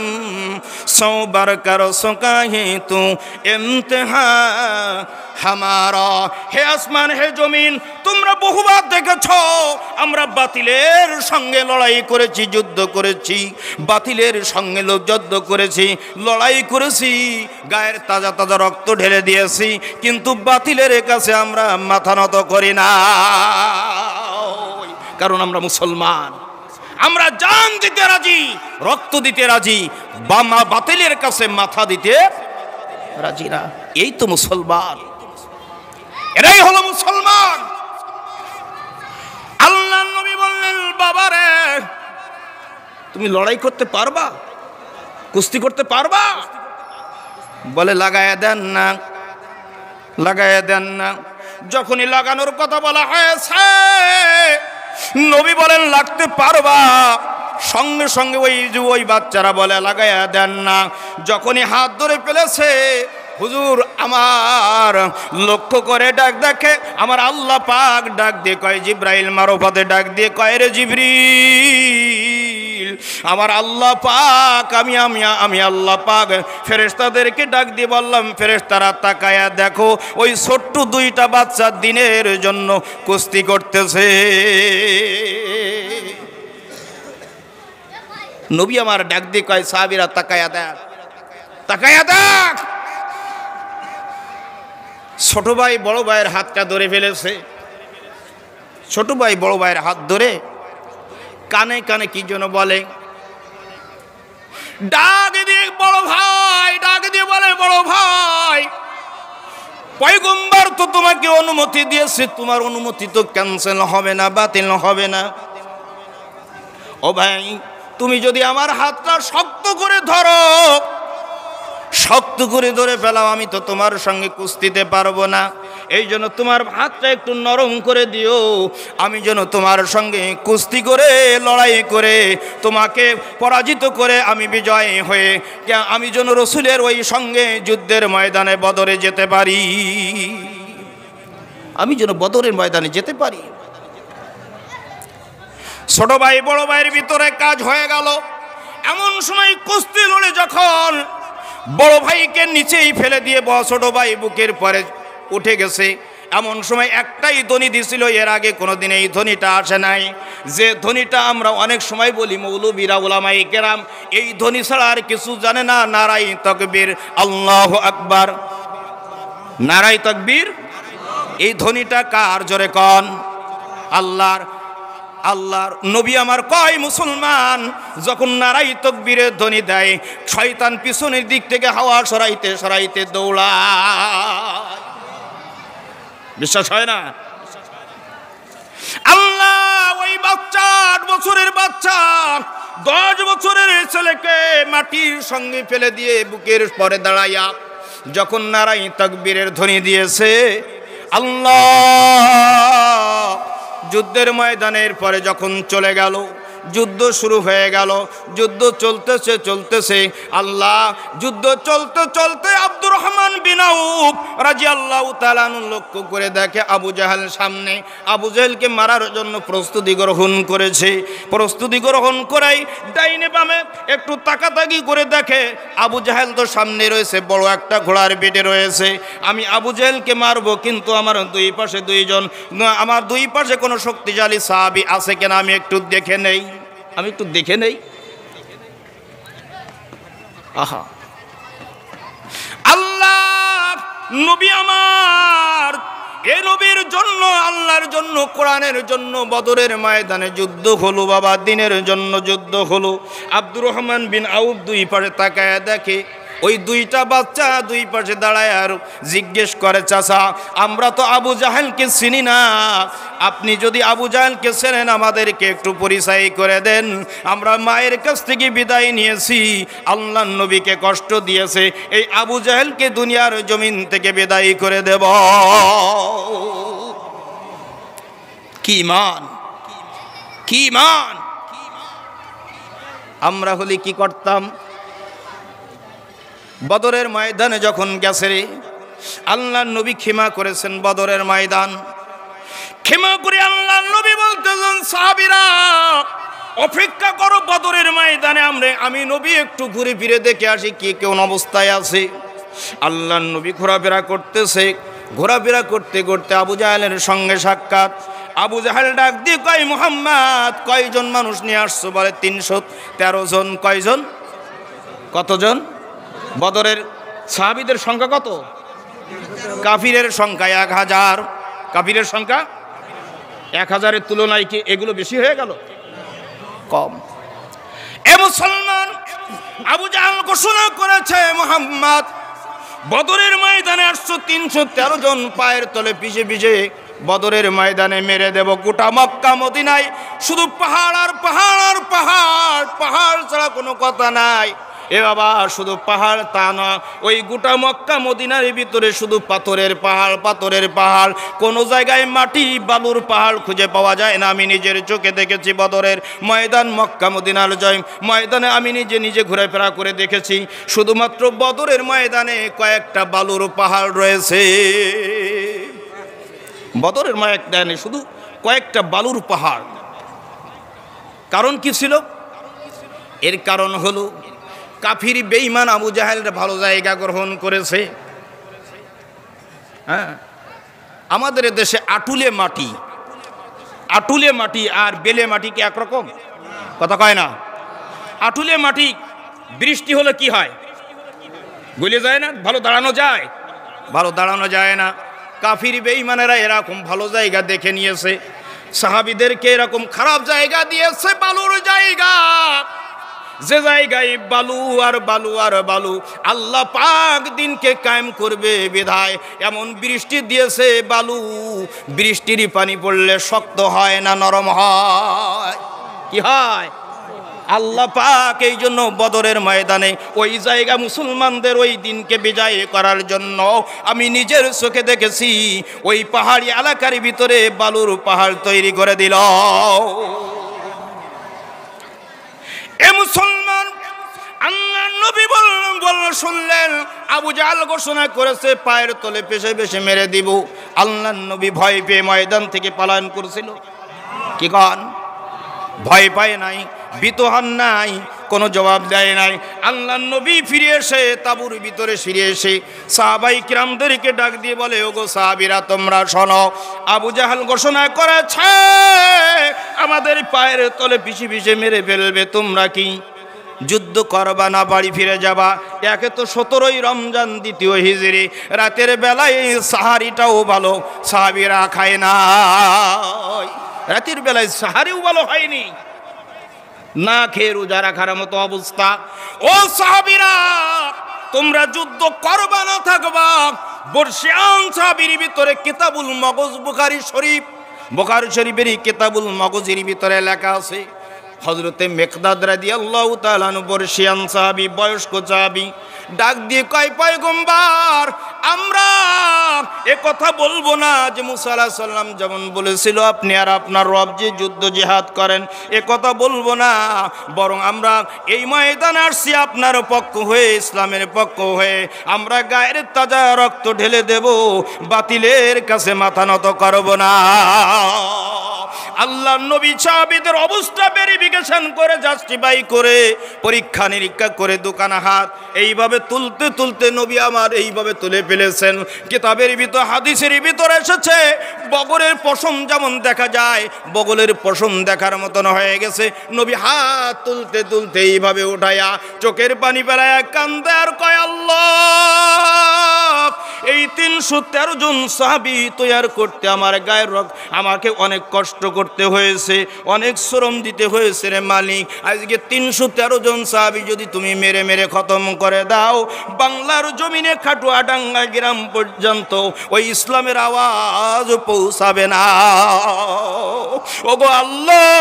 सौ बार कर सका ही तू इम्तिहा हमारा। हे आसमान, हे जमीन, তোমরা বহুবার দেখেছো আমরা বাতিলের সঙ্গে লড়াই করেছি, যুদ্ধ করেছি, বাতিলের সঙ্গে যুদ্ধ করেছি, লড়াই করেছি, গায়ের তাজা তাজা রক্ত ঢেলে দিয়েছি, কিন্তু বাতিলের কাছে আমরা মাথা নত করি না, কারণ আমরা মুসলমান। আমরা জান দিতে রাজি, রক্ত দিতে রাজি, বাতিলের কাছে মাথা দিতে রাজি না। এই তো মুসলমান, এরাই হলো মুসলমান। আল্লাহ নবী বললেন, বাবারে, তুমি লড়াই করতে পারবা, কুস্তি করতে পারবা? বলে, লাগায়া দেন না, লাগায়া দেন না। যখনই লাগানোর কথা বলা হয়েছে, নবী বলেন, লাগতে পারবা? সঙ্গে সঙ্গে ওই বাচ্চারা বলে, লাগায়া দেন না। যখনই হাত ধরে ফেলেছে, হুজুর আমার লক্ষ্য করে ডাক দেখে, আমার আল্লাহ পাক ডাক দিয়ে কয়, জিব্রাইল মারফতে ডাক দিয়ে কয়, রে জিবরিল, আমার আল্লাহ পাক, আমি আল্লাহ পাক ফেরেশতাদেরকে ডাক দিয়ে বললাম, ফেরেশতারা তাকায়া দেখো, ওই ছোট্ট দুইটা বাচ্চা দিনের জন্য কুস্তি করতেছে। নবী আমার ডাক দিয়ে কয়, সাহাবীরা তাকায়া দেখ, তাকায়া দেখ। ছোট ভাই বড় ভাইয়ের হাতটা ধরে ফেলেছে। ছোট ভাই বড় ভাইয়ের হাত ধরে কানে কানে কি যেন বলে, ডাক দিয়ে বড় ভাই, ডাক দিয়ে বলে, বড় ভাই, পয়গম্বর তো তোমাকে অনুমতি দিয়েছে, তোমার অনুমতি তো ক্যান্সেল হবে না, বাতিল হবে না। ও ভাই, তুমি যদি আমার হাতটা শক্ত করে ধরো, শক্ত করে ধরে ফেলাও, আমি তো তোমার সঙ্গে কুস্তিতে পারবো না। এই জন্য তোমার হাতটা একটু নরম করে দিও, আমি যেন তোমার সঙ্গে কুস্তি করে, লড়াই করে, তোমাকে পরাজিত করে আমি বিজয় হয়ে আমি যেন রসুলের ওই সঙ্গে যুদ্ধের ময়দানে বদরে যেতে পারি, আমি যেন বদরের ময়দানে যেতে পারি। ছোট ভাই বড় ভাইয়ের ভিতরে কাজ হয়ে গেল। এমন সময় কুস্তি লড়ে যখন বড় ভাইকে নিচেই ফেলে দিয়ে ছোট ভাই বুকের পরে উঠে গেছে, এমন সময় একটাই ধ্বনি দিছিল, এর আগে কোনোদিন এই ধ্বনিটা আসে নাই। যে ধ্বনিটা আমরা অনেক সময় বলি, মৌলবীরা, উলামায়ে কেরাম এই ধ্বনি ছাড়া আর কিছু জানে না। নারাই তাকবীর, আল্লাহু আকবার, নারাই তাকবীর। এই ধ্বনিটা কার? জোরে কন। আল্লাহর। আল্লাহর নবী আমার কয়, মুসলমান যখন নারাই তাকবীরের ধ্বনি দেয়, শয়তান পিছনের দিক থেকে হাওয়া সরাইতে সরাইতে দৌড়ায়। বিশ্বাস হয় না? আল্লাহ ওই বাচ্চা, 8 বছরের বাচ্চা, 10 বছরের ছেলেকে মাটির সঙ্গে ফেলে দিয়ে বুকের পরে দাঁড়াইয়া যখন নারাই তাকবীরের ধ্বনি দিয়েছে, আল্লাহ যুদ্ধের ময়দানের পরে যখন চলে গেল, যুদ্ধ শুরু হয়ে গেল, যুদ্ধ চলতেছে চলতেছে, আল্লাহ যুদ্ধ চলতে চলতে আব্দুর রহমান বিন আউফ রাদিয়াল্লাহু তাআলা আনহু লক্ষ্য করে দেখে আবু জাহেল সামনে, আবু জাহেলকে মারার জন্য প্রস্তুতি গ্রহণ করেছে। প্রস্তুতি গ্রহণ করাই ডাইনে বামে একটু তাকাতাকি করে দেখে আবু জাহেল তো সামনে রয়েছে, বড় একটা ঘোড়ার পিঠে রয়েছে। আমি আবু জাহেলকে মারবো, কিন্তু আমার দুই পাশে দুইজন, আমার দুই পাশে কোনো শক্তিশালী সাহাবী আছে কিনা আমি একটু দেখে নেই, আমি একটু দেখে নেই। আহা, আল্লাহ নবী আমার, এ নবীর জন্য, আল্লাহর জন্য, কোরআনের জন্য বদরের ময়দানে যুদ্ধ হলো বাবা, দিনের জন্য যুদ্ধ হলো। আব্দুর রহমান বিন আউফ দুই পাশে তাকায় দেখে ওই দুইটা বাচ্চা দুই পাশে দাঁড়ায় আর জিজ্ঞেস করে, চাচা আমরা তো আবু জাহেলকে চিনি না, আপনি যদি আবু জাহেলকে চেনেন আমাদেরকে একটু পরিচয় করে দেন। আমরা মায়ের কাছ থেকে বিদায় নিয়েছি, আল্লাহর নবীকে কষ্ট দিয়েছে, এই আবু জাহেলকে দুনিয়ার জমিন থেকে বিদায় করে দেব। কি মান, কি মান! আমরা হলে কি করতাম? বদরের ময়দানে যখন গেছে রে, আল্লাহর নবী ক্ষমা করেছেন বদরের ময়দান। ক্ষমা করে আল্লাহর নবী বলতেছেন, সাহাবীরা অপেক্ষা করো, বদরের ময়দানে আমি নবী একটু ঘুরে ফিরে দেখে আসি কি কোন অবস্থায় আছে। আল্লাহর নবী ঘোরাফেরা করতেছে, ঘোরাফেরা করতে করতে আবু জাহেলের সঙ্গে সাক্ষাৎ। আবু জাহেল ডাক দিয়ে কয়, মুহাম্মদ কয়জন মানুষ নিয়ে আসছো? বলে 313 জন। কয়জন? কতজন? বদরের সাহাবীদের সংখ্যা কত? কাফিরের সংখ্যা 1000। কাফিরের সংখ্যা 1000-এর তুলনায় কি এগুলো বেশি হয়ে গেল? কম। এ মুসলমান, আবু জাহেল ঘোষণা করেছে, মুহাম্মদ বদরের ময়দানে আসছো 313 জন, পায়ের তলে পিছে পিছে বদরের ময়দানে মেরে দেব। গোটা মক্কা মদিনায় শুধু পাহাড় আর পাহাড় আর পাহাড়, পাহাড় ছাড়া কোনো কথা নাই। এ বাবা, শুধু পাহাড় তা না, ওই গোটা মক্কা মদিনার ভিতরে শুধু পাথরের পাহাড়, পাথরের পাহাড়, কোনো জায়গায় মাটি বালুর পাহাড় খুঁজে পাওয়া যায় না। আমি নিজের চোখে দেখেছি বদরের ময়দান, মক্কা মদিনার জয় ময়দানে আমি নিজে ঘোরাফেরা করে দেখেছি। শুধুমাত্র বদরের ময়দানে কয়েকটা বালুর পাহাড় রয়েছে। বদরের ময়দানে শুধু কয়েকটা বালুর পাহাড়। কারণ কি ছিল? এর কারণ হলো কাফির বেঈমান আবু জাহেল ভালো জায়গা গ্রহণ করেছে। হ্যাঁ, আমাদের দেশে আটুলে মাটি, আটুলে মাটি আর বেলে মাটি কি একরকম? কথা কয় না? আটুলে মাটি বৃষ্টি হলে কি হয়? গলে যায় না? ভালো দাঁড়ানো যায়? ভালো দাঁড়ানো যায় না। কাফির বেঈমানেরা এরকম ভালো জায়গা দেখে নিয়েছে, সাহাবীদেরকে এরকম খারাপ জায়গা দিয়েছে, বালুর জায়গা। যে জায়গায় বালু আর বালু আর বালু, আল্লাহ পাক দিনকে কায়েম করবে বিধায় এমন বৃষ্টি দিয়েছে, বালু বৃষ্টির পানি পড়লে শক্ত হয় না নরম হয়? কি হয়? আল্লাহ পাক এই জন্য বদরের ময়দানে ওই জায়গা মুসলমানদের ওই দিনকে বিজয় করার জন্য আমি নিজের চোখে দেখেছি, ওই পাহাড়ি এলাকার ভিতরে বালুর পাহাড় তৈরি করে দিল। এ মুসলমান, আল্লাহর নবী শুনলেন আবু জাহেল ঘোষণা করেছে পায়ের তলে পেশে পেশে মেরে দিব। আল্লাহর নবী ভয় পেয়ে ময়দান থেকে পলায়ন করেছিল। কি কন? ভয় পায় নাই, ভীত হন নাই, কোনো জবাব দেয় নাই। আল্লাহর নবী ফিরে এসে তাঁবুর ভিতরে ফিরে এসে সাহাবাই কিরামদেরকে ডাক দিয়ে বলে, ওগো সাহাবীরা তোমরা শোনো, আবু জাহেল ঘোষণা করেছে আমাদের পায়ের তলে পিছে পিছে মেরে ফেলবে, তোমরা কি যুদ্ধ করবা না বাড়ি ফিরে যাবা? একে তো 17ই রমজান 2য় হিজরি, রাতের বেলায় সাহারিটাও ভালো সাহাবীরা খায় না, রাতের বেলায় সাহারিও ভালো হয়নি, না খেয়ে রোজা রাখার মতো অবস্থা। ও সাহাবীরা, তোমরা যুদ্ধ করবা না থাকবা? বর্ষিয়ান সাহাবীর ভিতরে কিতাবুল মগজ বুখারী শরীফ, বুখারী শরীফের কিতাবুল মগজের ভিতরে লেখা আছে, হযরতে মিকদাদ রাদিয়াল্লাহু তাআলা আনহু বর্ষিয়ান সাহাবী, বয়স্ক সাহাবী, ডাক দিয়ে কয়, পয়গম্বর আমরা এ কথা বলবো না যে মুসা আলাইহিস সালাম যেমন বলেছিল আপনি আর আপনার রব যে যুদ্ধ জিহাদ করেন, এ কথা বলবো না, বরং আমরা এই ময়দানে আসছি আপনার পক্ষ হয়ে, ইসলামের পক্ষ হয়ে, আমরা গায়ের তাজা রক্ত ঢেলে দেব, বাতিলের কাছে মাথা নত করব না। আল্লাহ নবী সাহাবীদের অবস্থা ভেরিফিকেশন করে, জাস্টিফাই করে, পরীক্ষা নিরীক্ষা করে দোকানা হাত এইভাবে তুলতে তুলতে নবী আমার এইভাবে তুলে ফেলেছেন। কিতাবের ভিতর, হাদিসের ভিতর এসেছে, বগলের পশম যেমন দেখা যায়, বগলের পশম দেখার মতন হয়ে গেছে। নবী হাত তুলতে তুলতে এইভাবে উঠায়া চোখের পানি ফেলায়া কান্দে আর কয়, আল্লাহ এই 313 জন সাহাবী তৈরি করতে আমার গায়ের রক্ত, আমাকে অনেক কষ্ট করতে হয়েছে, অনেক শ্রম দিতে হয়েছে রে মালিক। আজকে 313 জন সাহাবী যদি তুমি মেরে মেরে খতম করে দাও, বাংলার জমিনে খাটুয়াডাঙ্গা গ্রাম পর্যন্ত ওই ইসলামের আওয়াজ পৌঁছাবে না। ওগো আল্লাহ,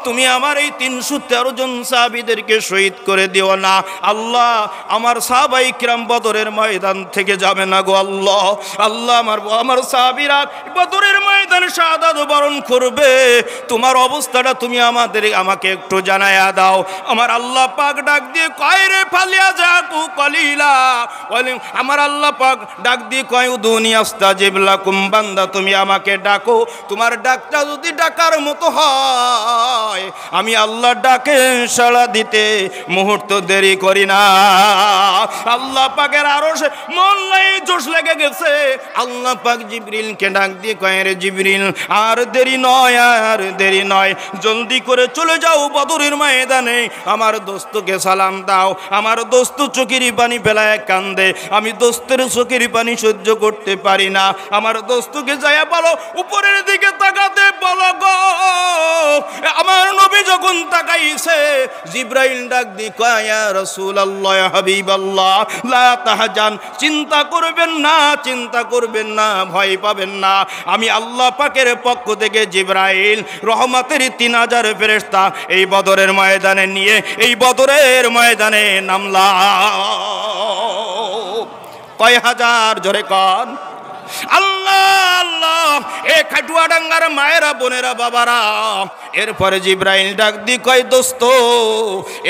তুমি আমার এই 313 জন সাহাবীদেরকে শহীদ করে দিও না আল্লাহ। আমার সাহাবাই কিরাম বদরের ময়দান থেকে যাবে না গো আল্লাহ। আল্লাহ, আমার সাহাবীরা বদরের ময়দানে শাহাদাত বরণ করবে, তোমার অবস্থাটা তুমি আমাকে একটু জানায়া দাও। আমার আল্লাহ পাক ডাক দিয়ে কয় রে ফালিয়া যাকু কলিলা, আমার আল্লাহ পাক ডাক দিয়ে কয় উদুনি আস্তাজিব লাকুম, বান্দা তুমি আমাকে ডাকো, তোমার ডাকটা যদি ডাকার মতো হয় আমি আল্লাহ ডাকে সাড়া দিতে মুহূর্ত দেরি করি না। আল্লাহ পাকের আরো মোল্লাই জোশ লেগে গেছে। আল্লাহ পাক জিবরিলকে ডাক দিয়ে কয় রে জিবরিল, আর দেরি নয়, আর দেরি নয়, জলদি করে চলে যাও বদরের ময়দানে, আমার দোস্তকে সালাম দাও। আমার দোস্ত চোখের পানি ফেলায় কান্দে, আমি দোস্তের চোখের পানি সহ্য করতে পারি না। আমার দোস্তকে যাইয়া বলো উপরের দিকে তাকাতে বলো গো। আমার নবী যখন তাকাইছে, জিবরাইল ডাক দিয়ে কয় ইয়া রাসূলুল্লাহ ইয়া হাবিবাল্লাহ লা তাহজান, চিন্তা করবেন না, চিন্তা করবেন না, ভয় পাবেন না। আমি আল্লাহ পাকের পক্ষ থেকে জিবরাইল রহমতের 3000 ফেরেশতা এই বদরের ময়দানে নিয়ে এই বদরের ময়দানে নামলাম। কয় হাজার, জোরে কন আল্লাহ আল্লাহ। এ খাটুয়াডাঙ্গার মায়েরা, বোনেরা, বাবারা, এরপরে জিবরাইল ডাক দি কয় দোস্ত,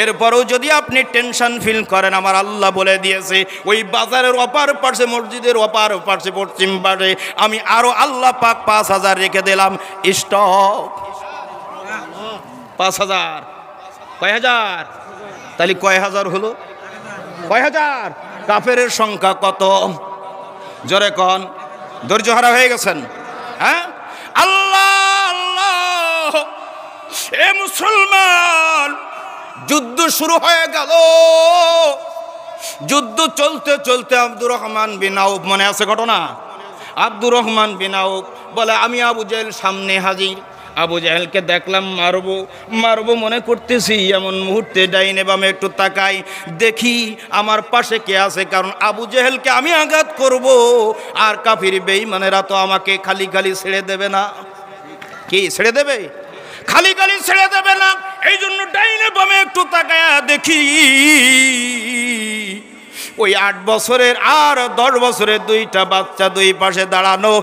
এরপরেও যদি আপনি টেনশন ফিল করেন, আমার আল্লাহ বলে দিয়েছে ওই বাজারের অপার পাশে, মসজিদের অপার পাশে, পশ্চিম পাশে আমি আরো আল্লাহ পাক 5000 রেখে দিলাম স্টক। 5000, কয় হাজার? তাহলে কয় হাজার হলো? কয় হাজার? কাফেরের সংখ্যা কত? জোরে কন। ধৈর্য হারা হয়ে গেছেন? হ্যাঁ, আল্লাহ আল্লাহ। এ মুসলমান, যুদ্ধ শুরু হয়ে গেল। যুদ্ধ চলতে চলতে আব্দুর রহমান বিন আউফ, মনে আছে ঘটনা? আব্দুর রহমান বিন আউফ বলে আমি আবু জেহেল সামনে হাজির। আবু জেহেলকে দেখলাম মারবো মারবো মনে করতেছি, এমন মুহূর্তে ডাইনে বামে একটু তাকাই, দেখি আমার পাশে কে আছে। কারণ আবু জেহেলকে আমি আঘাত করব, আর কাফির বেঈমানেরা তো আমাকে খালি খালি ছেড়ে দেবে না। কি ছেড়ে দেবে? খালি খালি ছেড়ে দেবে না। এই জন্য ডাইনে বামে একটু তাকায়া দেখি ওই 8 বছরের আর 10 বছরের 2টা বাচ্চা দুই পাশে দাঁড়ানো।